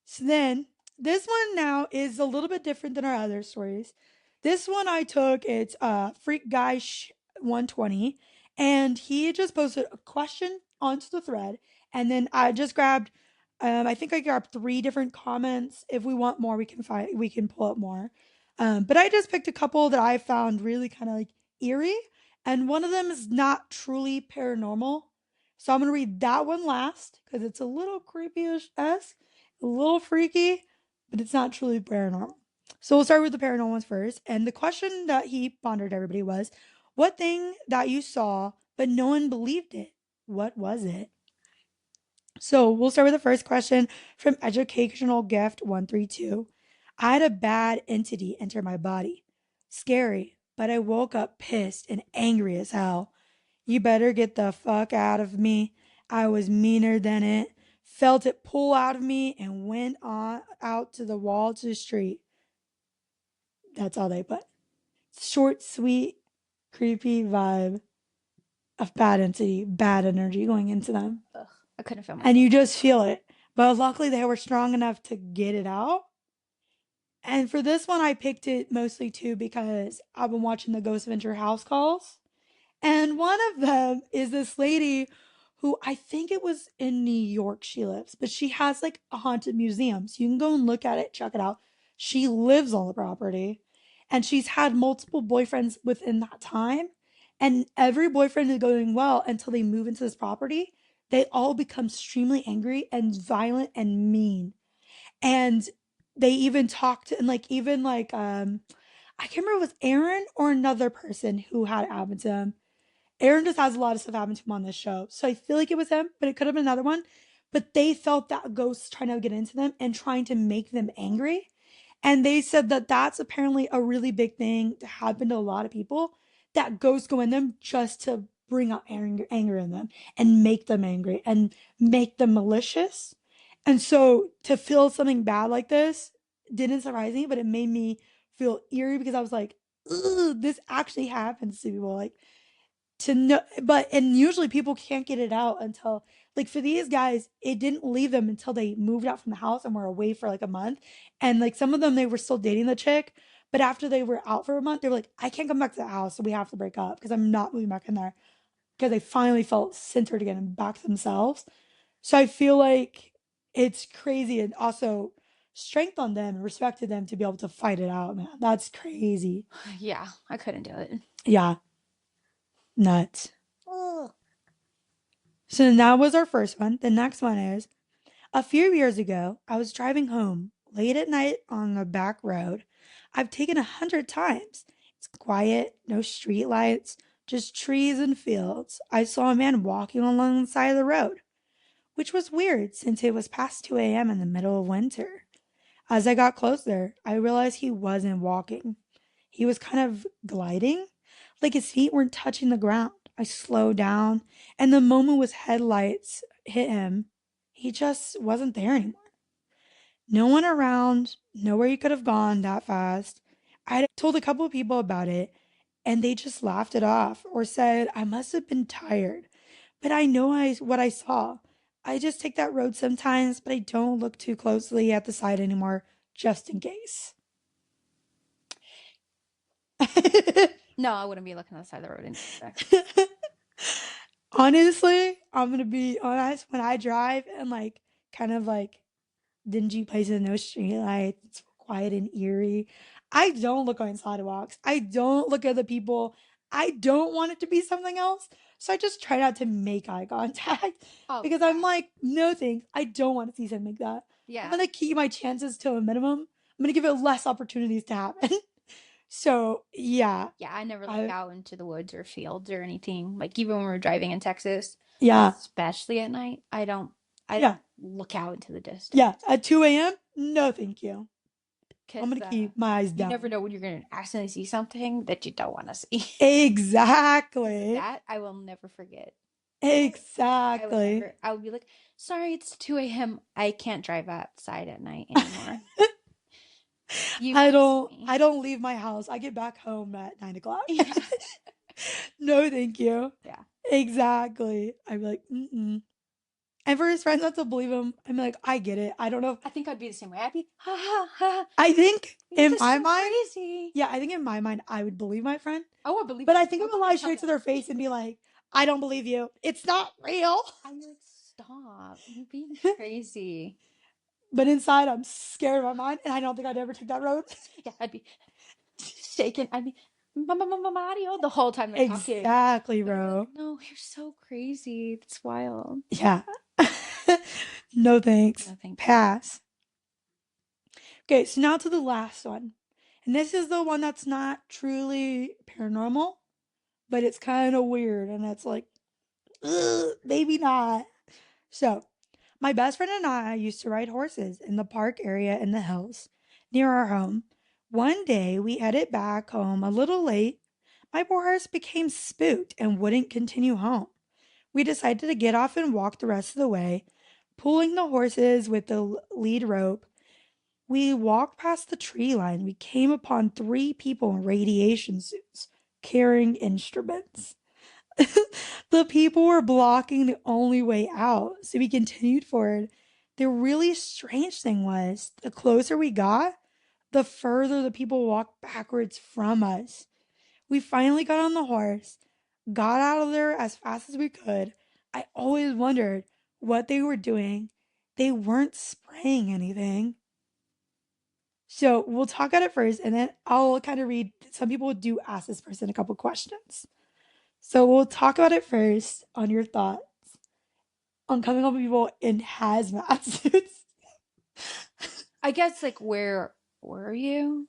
So then, this one now is a little bit different than our other stories. This one I took, it's Freak Guy 120, and he just posted a question onto the thread, and then I just grabbed, I think I grabbed 3 different comments. If we want more, we can pull up more. But I just picked a couple that I found really kind of like eerie, and one of them is not truly paranormal. So I'm gonna read that one last because it's a little creepy-ish esque, a little freaky, but it's not truly paranormal. So we'll start with the paranormal ones first. And the question that he pondered everybody was, what thing that you saw but no one believed it? What was it? So we'll start with the first question from Educational Gift 132. I had a bad entity enter my body. Scary, but I woke up pissed and angry as hell. You better get the fuck out of me. I was meaner than it. Felt it pull out of me and went on out to the wall to the street. That's all they put. Short, sweet, creepy vibe of bad entity, bad energy going into them. Ugh, I couldn't feel And myself. you just feel it. But luckily, they were strong enough to get it out. And for this one, I picked it mostly too because I've been watching the Ghost Adventure house calls. And one of them is this lady who I think it was in New York she lives, but she has like a haunted museum. So you can go and look at it, check it out. She lives on the property and she's had multiple boyfriends within that time. And every boyfriend is going well until they move into this property. They all become extremely angry and violent and mean. And they even talked and like even like I can't remember if it was Aaron or another person who had it happen to them. Aaron just has a lot of stuff happen to him on this show. So I feel like it was him, but it could have been another one. But they felt that ghost trying to get into them and trying to make them angry. And they said that that's apparently a really big thing to happen to a lot of people, that ghosts go in them just to bring out anger in them and make them angry and make them malicious. And so to feel something bad like this didn't surprise me, but it made me feel eerie because I was like, "Ugh, this actually happens to people." Like, to know, but and usually people can't get it out until, like, for these guys it didn't leave them until they moved out from the house and were away for like a month. And like some of them, they were still dating the chick, but after they were out for a month, they were like, I can't come back to the house, so we have to break up because I'm not moving back in there, because they finally felt centered again and back to themselves. So I feel like it's crazy, and also strength on them and respect to them to be able to fight it out, man. That's crazy. Yeah, I couldn't do it. Yeah, nuts. Ugh. So that was our first one. The next one is, a few years ago, I was driving home late at night on a back road I've taken 100 times. It's quiet, no street lights, just trees and fields. I saw a man walking along the side of the road, which was weird since it was past 2 a.m. in the middle of winter. As I got closer, I realized he wasn't walking. He was kind of gliding, like his feet weren't touching the ground. I slowed down, and the moment his headlights hit him, he just wasn't there anymore. No one around, nowhere he could have gone that fast. I told a couple of people about it, and they just laughed it off or said I must have been tired. But I know what I saw. I just take that road sometimes, but I don't look too closely at the side anymore, just in case. No, I wouldn't be looking on the side of the road anyway. Honestly, I'm gonna be honest. When I drive and like kind of like dingy places, no street lights. It's quiet and eerie. I don't look on sidewalks. I don't look at the people. I don't want it to be something else. So I just try not to make eye contact Oh, because I'm yeah. like, no thanks. I don't want to see something like that. I'm Yeah. gonna keep my chances to a minimum. I'm gonna give it less opportunities to happen. So yeah, Yeah, I never look I out into the woods or fields or anything. Like even when we're driving in Texas, yeah, especially at night, I yeah, don't look out into the yeah. distance. At 2 a.m., no thank you. I'm Because gonna keep my eyes you never down. know when you're going to accidentally see something that you don't want to see. Exactly. That I will never forget. Exactly. I would be like, sorry, it's 2 a.m. I can't drive outside at night anymore. You missed I me. don't leave my house. I get back home at 9 o'clock. Yeah. No, thank you. Yeah. Exactly. I'd be like, mm-mm. And for his friends not to believe him, I'm like, I get it. I don't know. I think I'd be the same way. I'd be, ha ha ha. I think You're in just my so mind, crazy. yeah, I think in my mind, I would believe my friend. Oh, I believe But them I think too. I'm gonna They're lie probably straight to like, their face and be like, I don't believe you. It's not real. I'm like, stop. You're being crazy. But inside, I'm scared of my mind, and I don't think I'd ever take that road. Yeah, I'd be shaking. I'd be, Mario the whole time they're talking. Exactly, But I'd be like, bro. no, you're so crazy. That's wild. Yeah. No thanks. No, thank you. Pass. Okay, so now to the last one. And this is the one that's not truly paranormal, but it's kind of weird. And it's like, ugh, maybe not. So, my best friend and I used to ride horses in the park area in the hills near our home. One day, we headed back home a little late. My poor horse became spooked and wouldn't continue home. We decided to get off and walk the rest of the way, pulling the horses with the lead rope. We walked past the tree line. We came upon three people in radiation suits carrying instruments. The people were blocking the only way out, so we continued forward. The really strange thing was, the closer we got, the further the people walked backwards from us. We finally got on the horse, got out of there as fast as we could. I always wondered what they were doing. They weren't spraying anything. So we'll talk about it first, and then I'll kind of read. Some people do ask this person a couple questions. So we'll talk about it first on your thoughts on coming up with people in hazmat suits. I guess like where were you?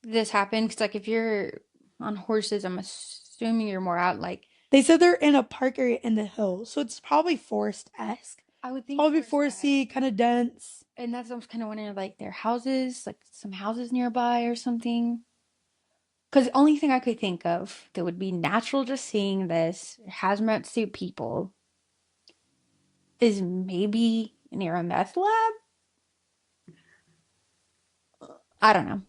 This happened because like if you're on horses, I'm assuming you're more out like They said they're in a park area in the hills, so it's probably forest esque. I would It's think probably forest esque. foresty, kind of dense. And that's I was kind of wondering like their houses, like some houses nearby or something. Because the only thing I could think of that would be natural just seeing this hazmat suit people is maybe near a meth lab. I don't know.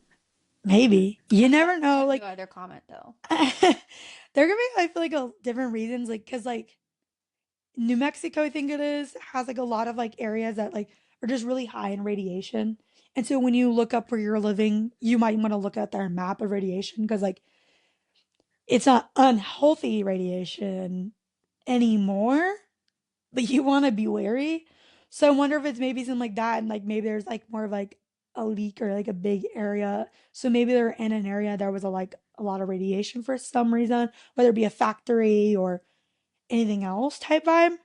Maybe you never I know. have no Like other comment though. there could be, I feel like, different reasons. Like because like New Mexico, I think it is, has like a lot of like areas that like are just really high in radiation. And so when you look up where you're living, you might want to look at their map of radiation because like it's not unhealthy radiation anymore, but you want to be wary. So I wonder if it's maybe something like that, and like maybe there's like more of like a leak or like a big area. So maybe they're in an area there was a lot of radiation for some reason, whether it be a factory or anything else type vibe.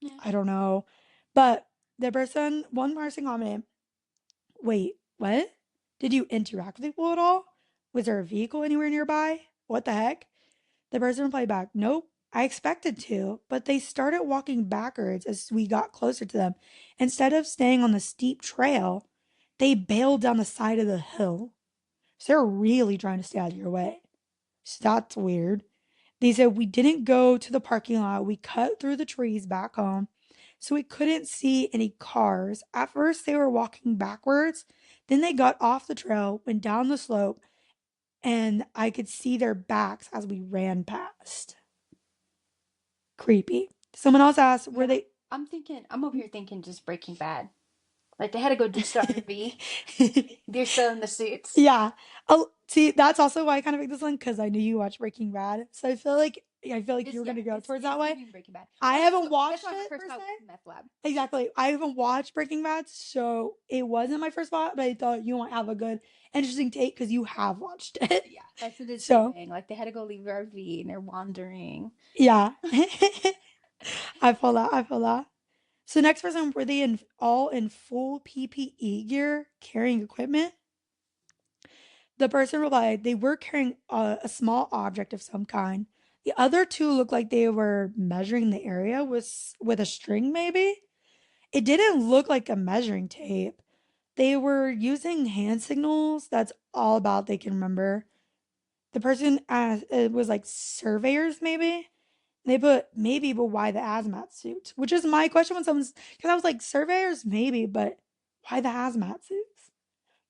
Yeah. I don't know. But one person commented, wait, what? Did you interact with people at all? Was there a vehicle anywhere nearby? What the heck? The person replied back, nope. I expected to, but they started walking backwards as we got closer to them. Instead of staying on the steep trail, they bailed down the side of the hill. So they're really trying to stay out of your way. So that's weird. They said we didn't go to the parking lot. We cut through the trees back home. So we couldn't see any cars. At first, they were walking backwards. Then they got off the trail, went down the slope, and I could see their backs as we ran past. Creepy. Someone else asked, were Yeah. they? I'm over here thinking just Breaking Bad. Like they had to go ditch the RV. They're still in the suits. Yeah. Oh, see, that's also why I kind of picked this one because I knew you watched Breaking Bad. So I feel like I feel like It's you were yeah, gonna go towards that it's way. giving Breaking Bad. I Well, haven't that's watched why my it per first thought was se. Meth Lab. Exactly. I haven't watched Breaking Bad, so it wasn't my first thought, but I thought you might have a good, interesting take because you have watched it. Yeah, that's what it's So, giving. Like they had to go leave the RV and they're wandering. yeah. I feel that. I feel that. So next person, were they in all in full PPE gear, carrying equipment? The person replied they were carrying a small object of some kind. The other two looked like they were measuring the area with a string, maybe. It didn't look like a measuring tape. They were using hand signals. That's all about they can remember. The person asked, it was like surveyors, maybe. They put maybe, but why the hazmat suits? Which is my question when someone's because I was like surveyors, maybe, but why the hazmat suits?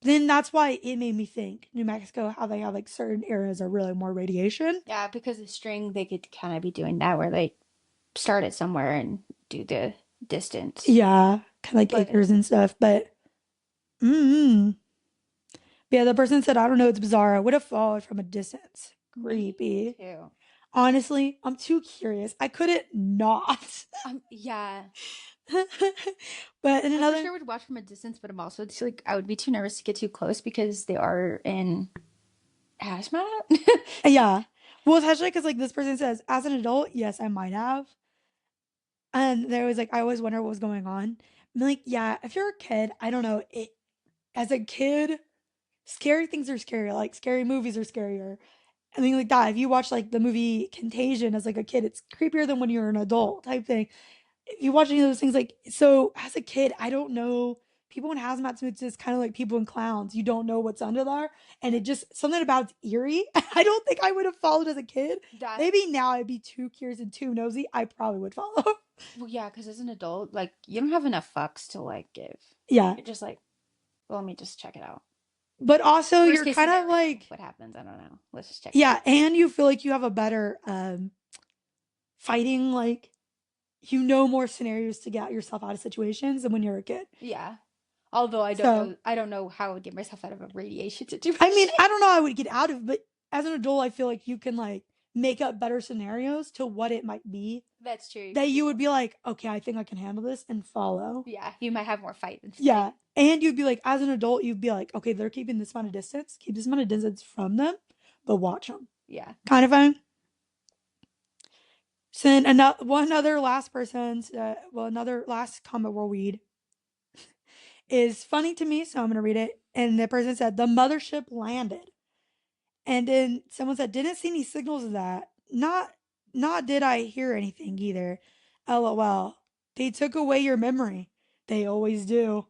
Then that's why it made me think New Mexico, how they have like certain areas are really more radiation. Yeah, because the string they could kind of be doing that where they start it somewhere and do the distance. Yeah, kind of like But acres and stuff. But mm, yeah, the person said, I don't know, it's bizarre. I would have followed from a distance. me Creepy. too. Honestly, I'm too curious. I couldn't not. Yeah. But in I for another, sure would watch from a distance, but I'm also just like I would be too nervous to get too close because they are in hazmat. yeah. Well, especially because like this person says, as an adult, yes, I might have. And there was like, I always wonder what was going on. I'm like, yeah, if you're a kid, I don't know. As a kid, scary things are scarier. Like scary movies are scarier. I mean, like that. If you watch like the movie Contagion as like a kid, it's creepier than when you're an adult type thing. If you watch any of those things, like so as a kid, I don't know. People in hazmat suits is kind of like people in clowns. You don't know what's under there, and it just something about it's eerie. I don't think I would have followed as a kid. That Maybe now I'd be too curious and too nosy. I probably would follow. well, yeah, because as an adult, like you don't have enough fucks to like give. Yeah, You're just like, well, let me just check it out. but also Worst you're case kind of scenario, like what happens? I don't know. Let's just check it out. yeah, and you feel like you have a better fighting like you know more scenarios to get yourself out of situations than when you're a kid. Yeah. Although So I don't know how I would get myself out of a radiation I mean, situation. I don't know how I would get out of it, but as an adult, I feel like you can like make up better scenarios to what it might be That's true. that you would be like, okay, I think I can handle this and follow. Yeah, you might have more fight than Yeah. flight. And you'd be like, as an adult, you'd be like, okay, they're keeping this amount of distance, keep this amount of distance from them, but watch them. Yeah. Kind of thing. So then another one other last person's, another last comment we'll read is funny to me, so I'm gonna read it. And the person said, the mothership landed. And then someone said, didn't see any signals of that. Not did I hear anything either. LOL. They took away your memory. They always do.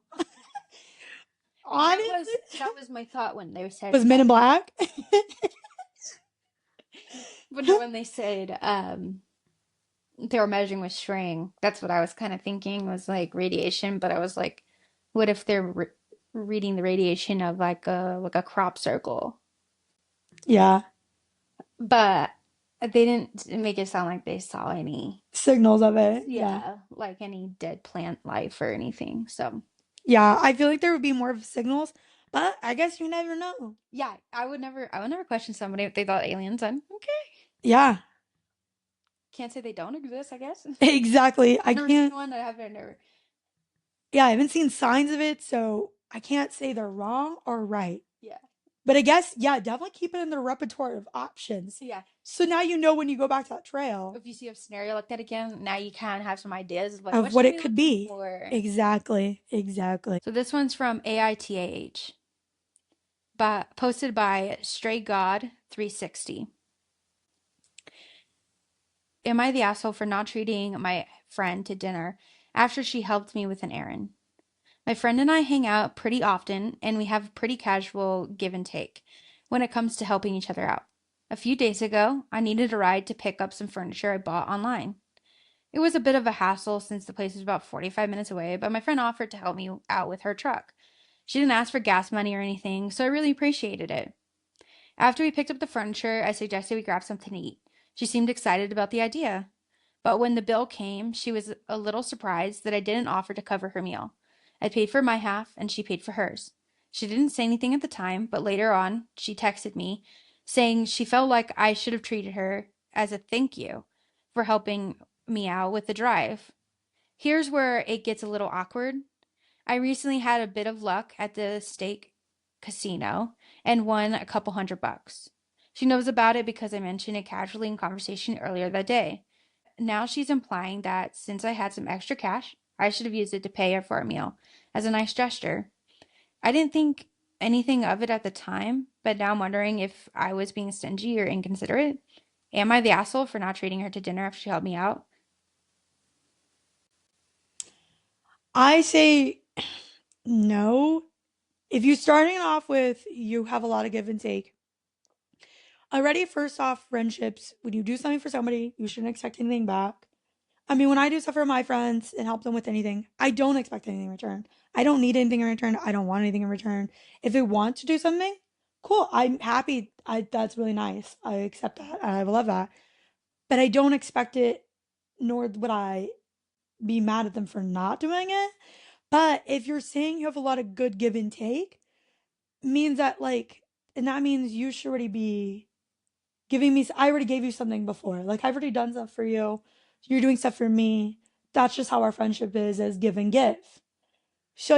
Honestly. That was my thought when they said Was Men in Black? but no, when they said they were measuring with string. That's what I was kind of thinking was like radiation, but I was like, what if they're reading the radiation of like a crop circle? Yeah. But they didn't make it sound like they saw any, Signals of it. Yeah. yeah, like any dead plant life or anything. So, Yeah. I feel like there would be more of signals, but I guess you never know. yeah, I would never question somebody if they thought aliens. I'm okay. Yeah. Can't say they don't exist, I guess. Exactly. I Never seen can't, one. I haven't never. yeah, I haven't seen signs of it, so I can't say they're wrong or right. Yeah. But I guess, yeah, definitely keep it in the repertoire of options. Yeah. So now you know when you go back to that trail If you see a scenario like that again, now you kind of have some ideas of like, of what what should it we could look be. for? Exactly. Exactly. So this one's from AITAH, but posted by Stray God 360. Am I the asshole for not treating my friend to dinner after she helped me with an errand? My friend and I hang out pretty often, and we have a pretty casual give and take when it comes to helping each other out. A few days ago, I needed a ride to pick up some furniture I bought online. It was a bit of a hassle since the place was about 45 minutes away, but my friend offered to help me out with her truck. She didn't ask for gas money or anything, so I really appreciated it. After we picked up the furniture, I suggested we grab something to eat. She seemed excited about the idea. But when the bill came, she was a little surprised that I didn't offer to cover her meal. I paid for my half, and she paid for hers. She didn't say anything at the time, but later on, she texted me saying she felt like I should have treated her as a thank you for helping me out with the drive. Here's where it gets a little awkward. I recently had a bit of luck at the stake casino and won a couple $100. She knows about it because I mentioned it casually in conversation earlier that day. Now she's implying that since I had some extra cash, I should have used it to pay her for a meal as a nice gesture. I didn't think anything of it at the time, but now I'm wondering if I was being stingy or inconsiderate. Am I the asshole for not treating her to dinner after she helped me out? I say no. If you're starting off with you have a lot of give and take, already first off, friendships, when you do something for somebody, you shouldn't expect anything back. I mean, when I do stuff for my friends and help them with anything, I don't expect anything in return. I don't need anything in return. I don't want anything in return. If they want to do something, cool. I'm happy. That's really nice. I accept that. I love that. But I don't expect it, nor would I be mad at them for not doing it. But if you're saying you have a lot of good give and take, means that like, and that means you should already be giving me. I already gave you something before. Like I've already done stuff for you. You're doing stuff for me. That's just how our friendship is as give and give. So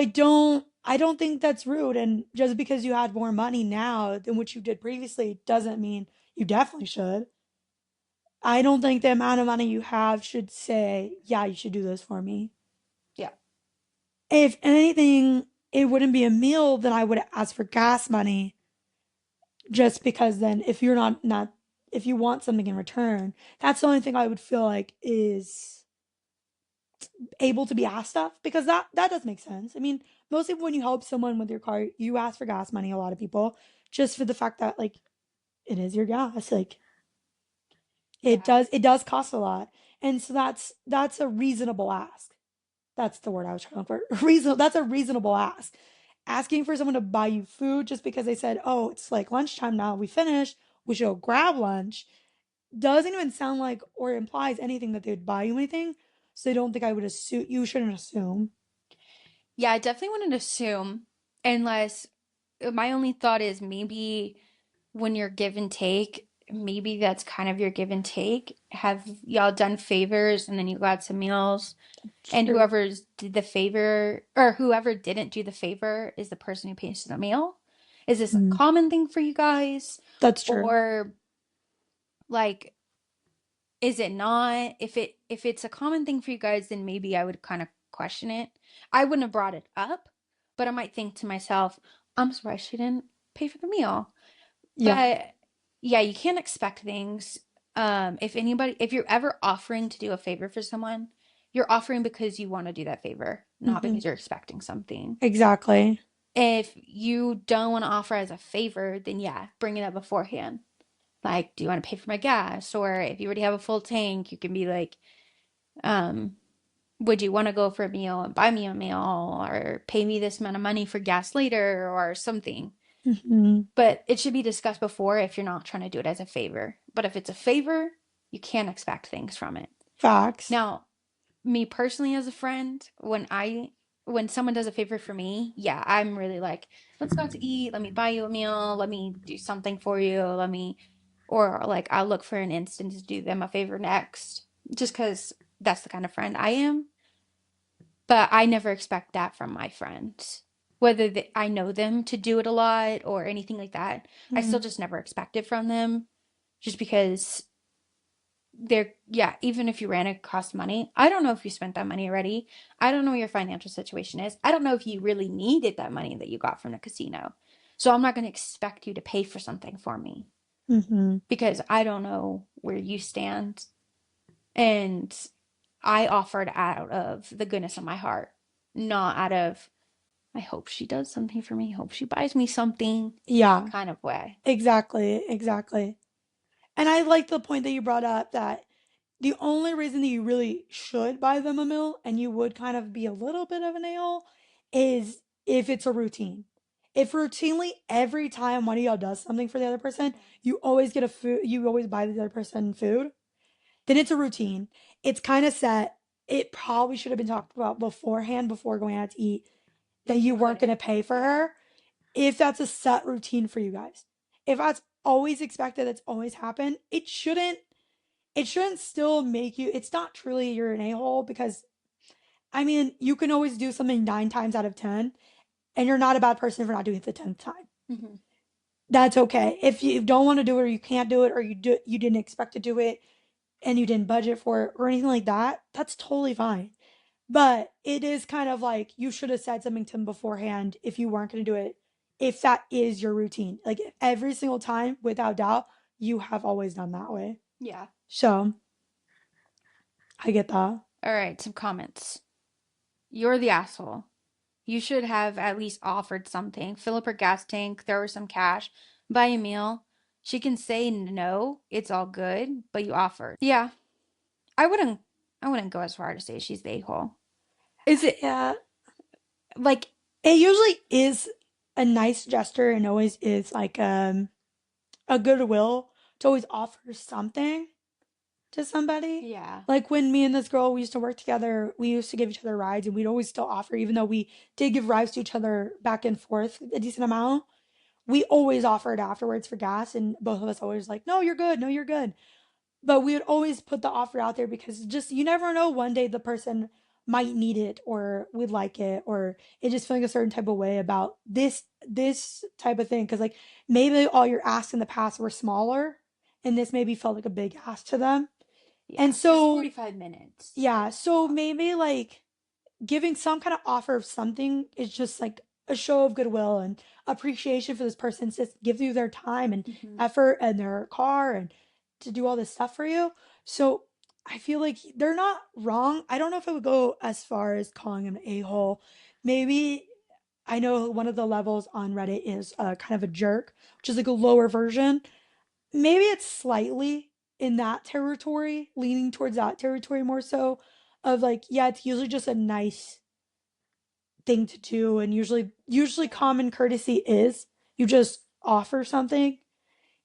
I don't think that's rude. And just because you had more money now than what you did previously doesn't mean you definitely should. I don't think the amount of money you have should say, yeah, you should do this for me. Yeah. If anything, it wouldn't be a meal, then I would ask for gas money just because then if you're not if you want something in return, that's the only thing I would feel like is able to be asked of because that does make sense. I mean, mostly when you help someone with your car, you ask for gas money, a lot of people, just for the fact that like it is your gas. Like Yeah. it does cost a lot. And so that's a reasonable ask. That's the word I was trying to look for. Reasonable. That's a reasonable ask. Asking for someone to buy you food just because they said, "Oh, it's like lunchtime now. We finished. We should go grab lunch." Doesn't even sound like or implies anything that they would buy you anything. So I don't think I would assume. You shouldn't assume. Yeah, I definitely wouldn't assume unless my only thought is maybe when you're give and take, maybe that's kind of your give and take. Have y'all done favors and then you got some meals, and True. whoever's did the favor or whoever didn't do the favor is the person who pays for the meal? Is this a Mm, common thing for you guys? that's true. Or like is it not? If it's a common thing for you guys, then maybe I would kind of question it. I wouldn't have brought it up, but I might think to myself, I'm surprised she didn't pay for the meal. Yeah. But yeah, you can't expect things. If you're ever offering to do a favor for someone, you're offering because you want to do that favor, not Hmm. because you're expecting something. Exactly. If you don't want to offer as a favor, then yeah, bring it up beforehand. Like, do you want to pay for my gas? Or if you already have a full tank, you can be like, um, would you want to go for a meal and buy me a meal or pay me this amount of money for gas later or something? Hmm. But it should be discussed before if you're not trying to do it as a favor. But if it's a favor, you can't expect things from it. Facts. Now, me personally as a friend, when someone does a favor for me, yeah, I'm really like, let's go out to eat, let me buy you a meal, let me do something for you, let me or like I'll look for an instant to do them a favor next. Just because that's the kind of friend I am. But I never expect that from my friends. I know them to do it a lot or anything like that, I still Mm, just never expect it from them. Just because yeah, even if you ran across money, I don't know if you spent that money already. I don't know what your financial situation is. I don't know if you really needed that money that you got from the casino. So I'm not going to expect you to pay for something for me hmm. because I don't know where you stand. And I offered out of the goodness of my heart, not out of, I hope she does something for me, hope she buys me something Yeah. kind of way. Exactly. Exactly. And I like the point that you brought up that the only reason that you really should buy them a meal and you would kind of be a little bit of an a-hole is if it's a routine. If routinely every time one of y'all does something for the other person, you always get a food, you always buy the other person food, then it's a routine. It's kind of set. It probably should have been talked about beforehand before going out to eat that That you you weren't going to couldn't. pay for Yeah. her if that's a set routine for you guys. If that's always expected, that's always happened, it shouldn't. it shouldn't still make you, it's not truly you're an a-hole because, I mean, you can always do something 9 times out of 10, and you're not a bad person for not doing it the 10th time. Hmm. That's okay. If you don't want to do it or you can't do it or you didn't expect to do it and you didn't budget for it or anything like that, that's totally fine. But it is kind of like you should have said something to him beforehand if you weren't going to do it, if that is your routine. Like every single time, without doubt, you have always done that way. Yeah. So I get that. All right, some comments. You're the asshole. You should have at least offered something. Fill up her gas tank, throw her some cash, buy a meal. She can say no, it's all good, but you offered. Yeah, I wouldn't I wouldn't go as far to say she's the a-hole. Is it Yeah, like it usually is a nice gesture and always is like a goodwill to always offer something to somebody. yeah. Like when me and this girl we used to work together, we used to give each other rides and we'd always still offer, even though we did give rides to each other back and forth a decent amount. We always offered afterwards for gas, and both of us always like, no, you're good, no, you're good. But we would always put the offer out there because just you never know, one day the person might need it or would like it or it just feeling a certain type of way about this type of thing because like maybe all your asks in the past were smaller and this maybe felt like a big ask to them. Yeah, And because so 45 minutes. yeah, That's a so lot. maybe like giving some kind of offer of something is just like a show of goodwill and appreciation for this person to give you their time and Hmm. effort and their car and to do all this stuff for you. So I feel like they're not wrong. I don't know if I would go as far as calling him an a-hole. Maybe I know one of the levels on Reddit is kind of a jerk, which is like a lower version. Maybe it's slightly in that territory, leaning towards that territory more so of like, yeah, it's usually just a nice thing to do and usually Yeah. common courtesy is you just offer something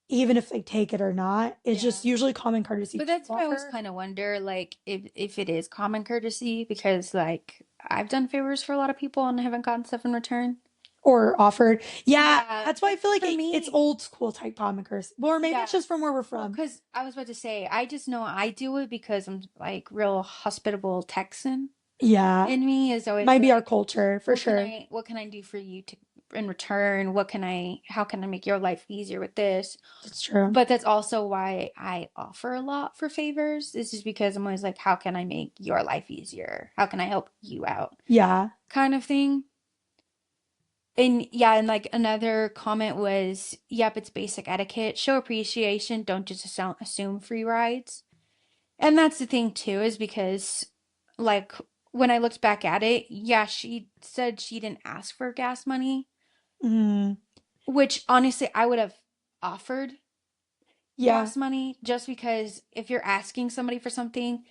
even if they take it or not. It's Yeah. just usually common courtesy But to that's why I always offer kind of wonder, like, if it is common courtesy, because like I've done favors for a lot of people and haven't gotten stuff in return. or offered. Yeah, Yeah, that's why I but feel like for it's me, old school type common courtesy. Or maybe it's yeah. just from where we're Well, from. because I was about to say, I just know I do it because I'm like real hospitable Texan. Yeah, In me is always might be our like, culture for sure. what can I do for you to in return? How can I make your life easier with this? It's true. But that's also why I offer a lot for favors. This is because I'm always like, how can I make your life easier? How can I help you out? Yeah. Kind of thing. And yeah, and like another comment was, yep, it's basic etiquette. Show appreciation. Don't just assume free rides. And that's the thing too, is because like when I looked back at it, yeah, she said she didn't ask for gas money, Mm, which honestly I would have offered yeah. gas money just because if you're asking somebody for something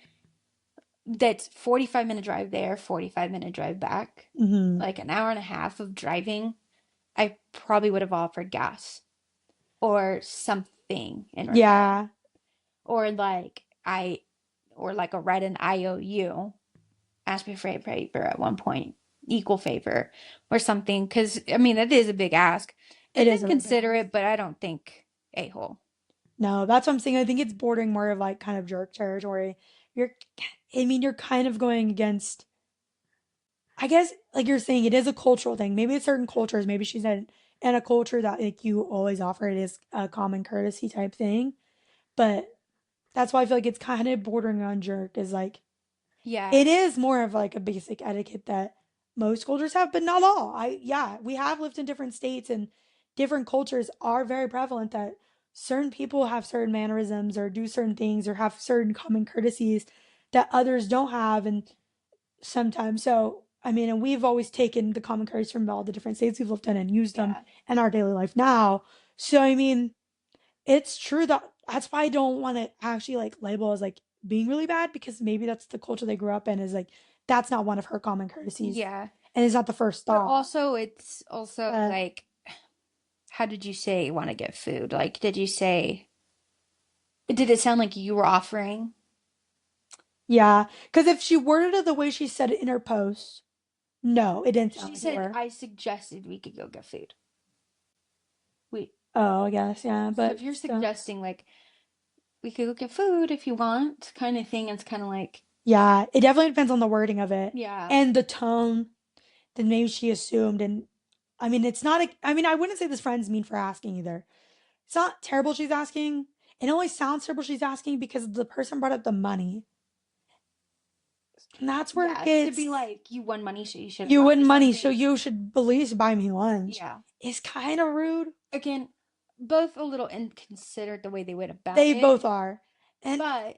that's 45-minute drive there, 45-minute drive back, Hmm. like an hour and a half of driving, I probably would have offered gas or something in return. Yeah. Or like I or like a write an IOU, ask me for a favor at one point, equal favor or something. Because I mean that is a big ask. It And is then a really big consider ask. it, but I don't think a-hole. No, that's what I'm saying. I think it's bordering more of like kind of jerk territory. You're, I mean, you're kind of going against, I guess, like you're saying, it is a cultural thing. Maybe it's certain cultures. Maybe she's in a culture that like you always offer it as a common courtesy type thing. But that's why I feel like it's kind of bordering on jerk. Is like Yeah. it is more of like a basic etiquette that most cultures have, but not all. Yeah, we have lived in different states and different cultures are very prevalent that certain people have certain mannerisms or do certain things or have certain common courtesies that others don't have and sometimes so I mean and we've always taken the common courtesies from all the different states we've lived in and used them Yeah. in our daily life now. So I mean it's true that's why I don't want to actually like label as like being really bad because maybe that's the culture they grew up in is like that's not one of her common courtesies Yeah. and it's not the first But thought. also it's also But like how did you say you want to get food? Like did it sound like you were offering? yeah, because if she worded it the way she said it in her post, no, it didn't sound She like you said were. I suggested we could go get food. We Oh, I guess, yeah, So if but you're still. suggesting like we could go get food if you want, kind of thing. It's kind of like, Yeah, it definitely depends on the wording of it yeah, and the tone that maybe she assumed. And I mean, it's not, I mean, I wouldn't say this friend's mean for asking either. It's not terrible she's asking. It only sounds terrible she's asking because the person brought up the money. And that's where it yeah, to be gets, like, you won money, so you should you buy win me money, so something. you should at least buy me lunch. Yeah. It's kind of rude. Again, both a little inconsiderate the way they went about They it, both are. And but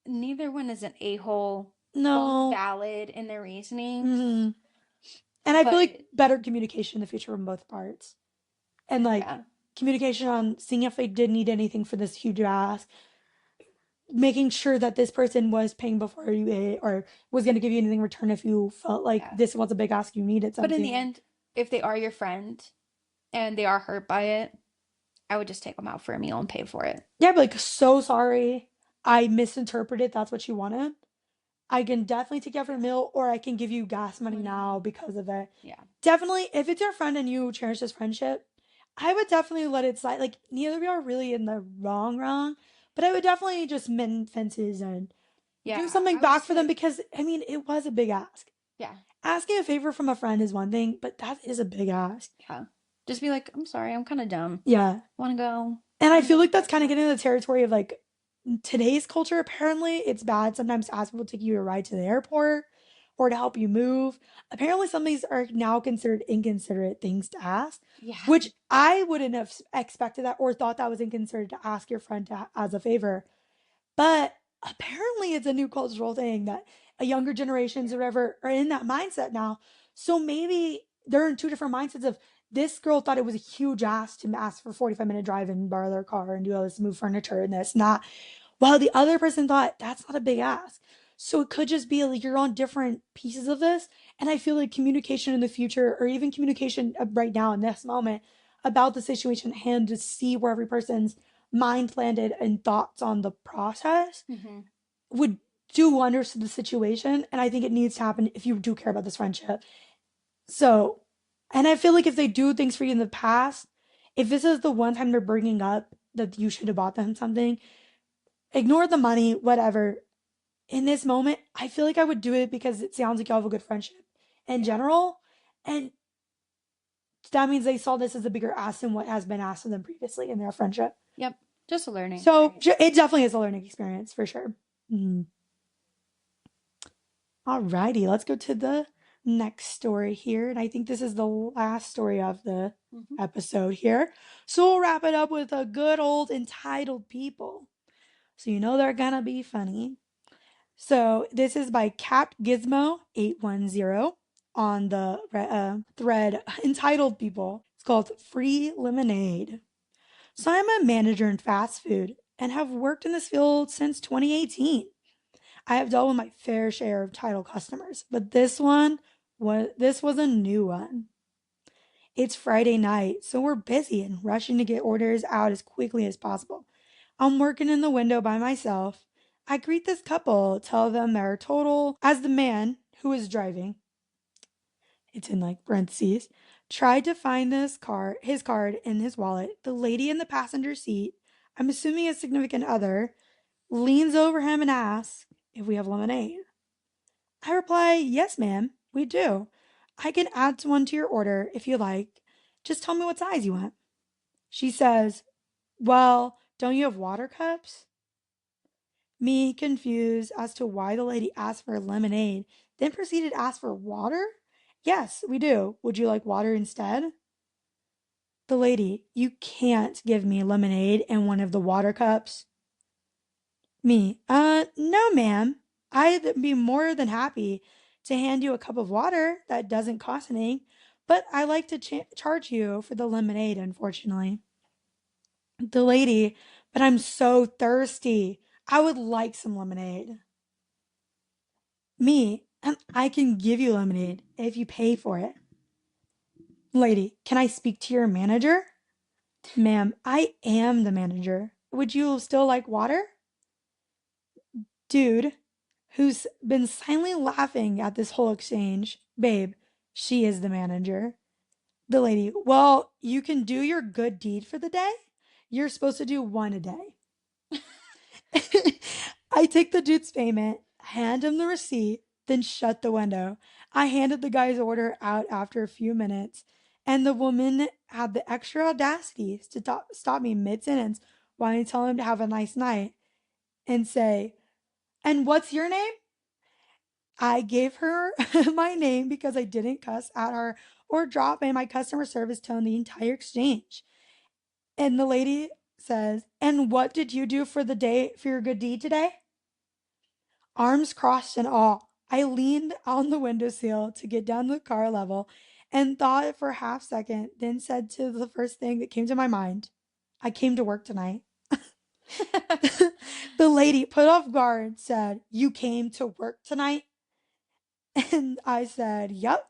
neither one is an a-hole. Both no. valid in their reasonings. hmm And I feel like But better communication in the future from both parts. And like yeah, communication on seeing if they did need anything for this huge ask, making sure that this person was paying before you ate or was going to give you anything in return if you felt like yeah. this was a big ask, you needed But in the something. end, if they are your friend and they are hurt by it, I would just take them out for a meal and pay for it. Yeah, but like, so sorry. I misinterpreted. That's what you wanted. I can definitely take you out for a meal, or I can give you gas money Money. now because of it. Yeah. Definitely, if it's your friend and you cherish this friendship, I would definitely let it slide. Like, neither of you are really in the wrong, but I would definitely just mend fences and do Yeah, something I would back just for be them like, because, I mean, it was a big ask. yeah, Asking a favor from a friend is one thing, but that is a big ask. yeah. Just be like, I'm sorry, I'm kind of dumb. Yeah. Want to go? And I Want to feel go like pick that's up kind some of more getting into food? the territory of like today's culture. Apparently, it's bad sometimes to ask people to take you a ride to the airport or to help you move. Apparently, some of these are now considered inconsiderate things to ask, Yeah. which I wouldn't have expected that or thought that was inconsiderate to ask your friend to, as a favor. But apparently, it's a new cultural thing that a younger generations or Yeah. whatever are in that mindset now. So maybe they're in two different mindsets of this girl thought it was a huge ask to ask for 45-minute drive and borrow their car and do all this move furniture and this not while the other person thought that's not a big ask. So it could just be like you're on different pieces of this. And I feel like communication in the future or even communication right now in this moment about the situation at hand to see where every person's mind landed and thoughts on the process Mm-hmm. would do wonders to the situation. And I think it needs to happen if you do care about this friendship. So, and I feel like if they do things for you in the past, if this is the one time they're bringing up that you should have bought them something, ignore the money, whatever. In this moment, I feel like I would do it because it sounds like y'all have a good friendship in Yeah. general. And that means they saw this as a bigger ask than what has been asked of them previously in their friendship. Yep. Just a learning So experience. it definitely is a learning experience for sure. Mhm. Alrighty, let's go to the next story here. And I think this is the last story of the Mm-hmm. episode here. So we'll wrap it up with a good old entitled people. So you know they're gonna be funny. So this is by Cap Gizmo 810 on the thread entitled people. It's called Free Lemonade. So I'm a manager in fast food and have worked in this field since 2018. I have dealt with my fair share of title customers, but this was a new one. It's Friday night, so we're busy and rushing to get orders out as quickly as possible. I'm working in the window by myself. I greet this couple, tell them their total as the man who is driving, it's in like parentheses, tried to find his card in his wallet. The lady in the passenger seat, I'm assuming a significant other, leans over him and asks if we have lemonade. I reply, yes, ma'am, we do. I can add one to your order if you like. Just tell me what size you want. She says, well, don't you have water cups? Me confused as to why the lady asked for lemonade, then proceeded to ask for water? Yes, we do. Would you like water instead? The lady, you can't give me lemonade and one of the water cups. Me, no, ma'am. I'd be more than happy to hand you a cup of water that doesn't cost anything, but I like to charge you for the lemonade, unfortunately. The lady, but I'm so thirsty. I would like some lemonade. Me, and I can give you lemonade if you pay for it. Lady, can I speak to your manager? Ma'am, I am the manager. Would you still like water? Dude, who's been silently laughing at this whole exchange. Babe, she is the manager. The lady, well, you can do your good deed for the day. You're supposed to do one a day. I take the dude's payment, hand him the receipt, then shut the window. I handed the guy's order out after a few minutes, and the woman had the extra audacity to stop me mid sentence while I tell him to have a nice night and say, "And what's your name?" I gave her my name because I didn't cuss at her or drop in my customer service tone the entire exchange. And the lady says, "And what did you do for the day for your good deed today?" Arms crossed in awe, I leaned on the windowsill to get down to the car level and thought for a half second, then said to the first thing that came to my mind, "I came to work tonight." The lady, put off guard, said, "You came to work tonight?" And I said, "Yup.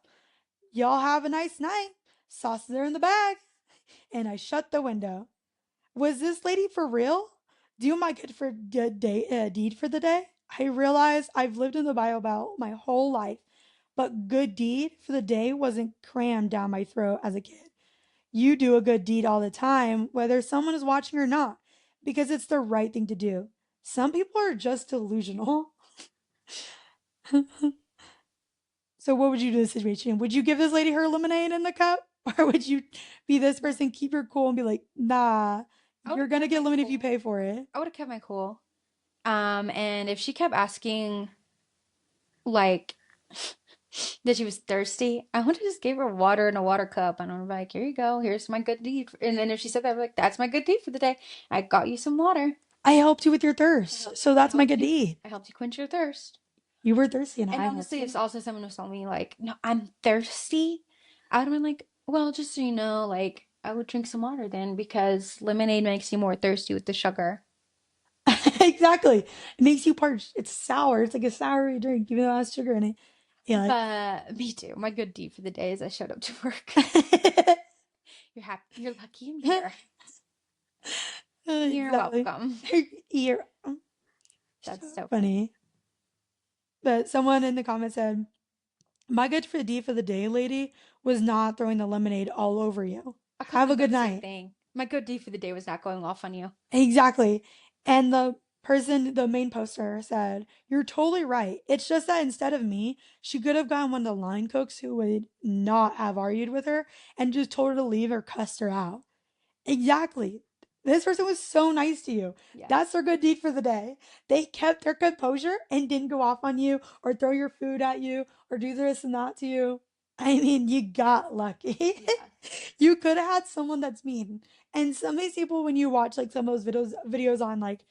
Y'all have a nice night. Sauces are in the bag." And I shut the window. Was this lady for real? Do my good for good day deed for the day? I realize I've lived in the Bible Belt my whole life, but good deed for the day wasn't crammed down my throat as a kid. You do a good deed all the time, whether someone is watching or not, because it's the right thing to do. Some people are just delusional. So, what would you do in this situation? Would you give this lady her lemonade in the cup? Or would you be this person, keep your cool, and be like, "Nah, I would you're have gonna kept get my lemonade if you cool. pay for it." I would have kept my cool. And if she kept asking, like, that she was thirsty, I would have just gave her water in a water cup, and I'm like, "Here you go. Here's my good deed." And then if she said that, I'd be like, "That's my good deed for the day. I got you some water. I helped you with your I thirst, helped. so I that's my helped good you. deed. I helped you quench your thirst." You were thirsty and And I helped honestly, if you. also someone was telling me like, "No, I'm thirsty," I would have been like, "Well, just so you know, like, I would drink some water then because lemonade makes you more thirsty with the sugar." Exactly. It makes you parched. It's sour. It's like a sour drink, even though it has sugar in it. Yeah. But me too. My good deed for the day is I showed up to work. Like, You're happy. You're lucky I'm here. You're exactly. welcome. Ear. That's So so funny. funny. But someone in the comments said, "My good for D for the day, lady, was not throwing the lemonade all over you. I could have Have a been doing good the same night." thing. My good deed for the day was not going off on you. Exactly. And the person, the main poster said, "You're totally right. It's just that instead of me, she could have gotten one of the line cooks who would not have argued with her and just told her to leave or cussed her out." Exactly. This person was so nice to you. That's Yes. their good deed for the day. They kept their composure and didn't go off on you or throw your food at you or do this and that to you. I mean, you got lucky. Yeah. You could have had someone that's mean. And some of these people, when you watch like some of those videos on like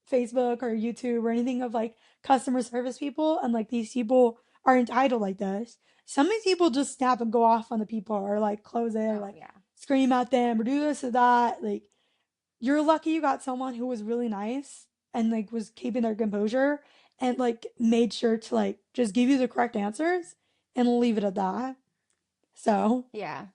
Facebook or YouTube or anything of like customer service people, and like these people are entitled like this. Some of these people just snap and go off on the people or like close it or Oh like yeah. scream at them or do this or that. Like you're lucky you got someone who was really nice and like was keeping their composure and like made sure to like just give you the correct answers and leave it at that. So Yeah.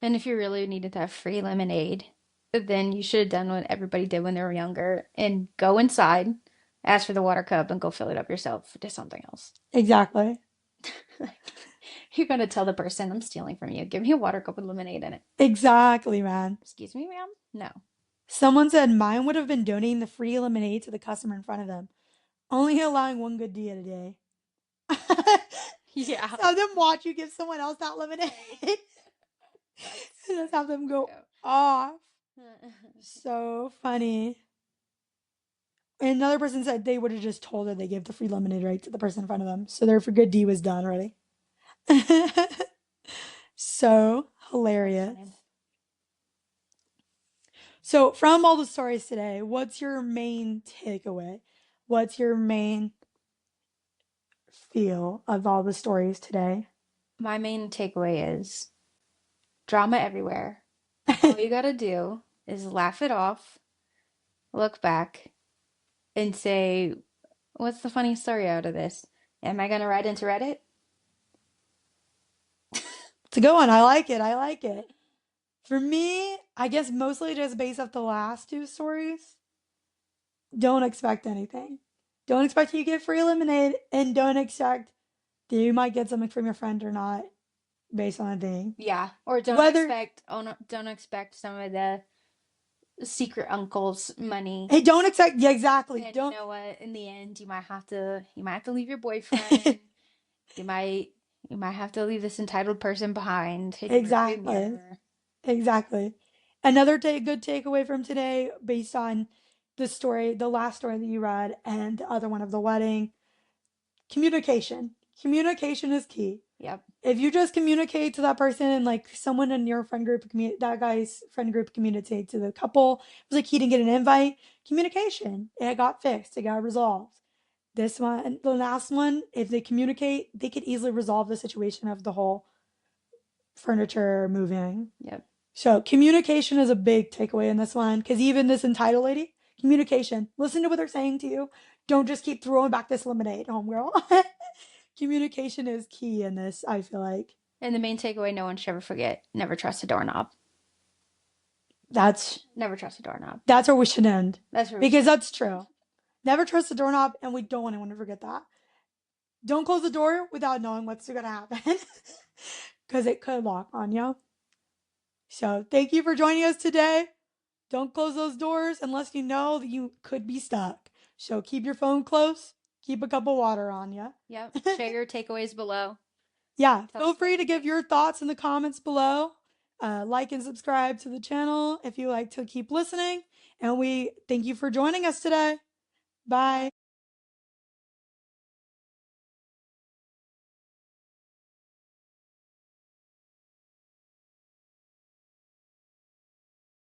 And if you really needed to have free lemonade, then you should have done what everybody did when they were younger and go inside, ask for the water cup, and go fill it up yourself to something else. exactly. Like, you're gonna tell the person, "I'm stealing from you. Give me a water cup with lemonade in it." Exactly, man. Excuse me, ma'am? No. Someone said mine would have been donating the free lemonade to the customer in front of them. Only allowing one good deed a day. Yeah. So them watch you give someone else that lemonade. And That's just have them go true. off. So funny. Another person said they would have just told her they gave the free lemonade right to the person in front of them. So their for good deed was done already. So That's hilarious. funny. So from all the stories today, what's your main takeaway? What's your main feel of all the stories today? My main takeaway is drama everywhere. All you gotta do is laugh it off, look back, and say, "What's the funny story out of this? Am I gonna write into Reddit?" It's a good one. I like it. I like it. For me, I guess mostly just based off the last two stories. Don't expect anything. Don't expect you get free lemonade, and don't expect that you might get something from your friend or not based on a thing. Yeah. Or don't Whether expect, oh no, don't expect some of the secret uncle's money. Hey, don't accept. Yeah, exactly. And you Don't. know what? In the end, you might have to leave your boyfriend. You might you might have to leave this entitled person behind in your rearview Exactly. mirror. Exactly. Another good takeaway from today, based on the story, the last story that you read, and the other one of the wedding, communication. Communication is key. Yep. If you just communicate to that person, and like someone in your friend group, that guy's friend group communicated to the couple, it was like he didn't get an invite. Communication. It got fixed. It got resolved. This one, the last one, if they communicate, they could easily resolve the situation of the whole furniture moving. Yep. So communication is a big takeaway in this one, because even this entitled lady, communication. Listen to what they're saying to you. Don't just keep throwing back this lemonade, homegirl. Communication is key in this, I feel like. And the main takeaway no one should ever forget, never trust a doorknob. That's Never trust a doorknob. that's where we should end. That's where we Because should. that's true. Never trust the doorknob, and we don't want anyone to forget that. Don't close the door without knowing what's gonna happen. Because it could lock on you. So thank you for joining us today. Don't close those doors unless you know that you could be stuck. So keep your phone close. Keep a cup of water on you. Yep. Share your takeaways below. Yeah, Tell feel us what free you to give think. your thoughts in the comments below. Like and subscribe to the channel if you like to keep listening. And we thank you for joining us today. Bye.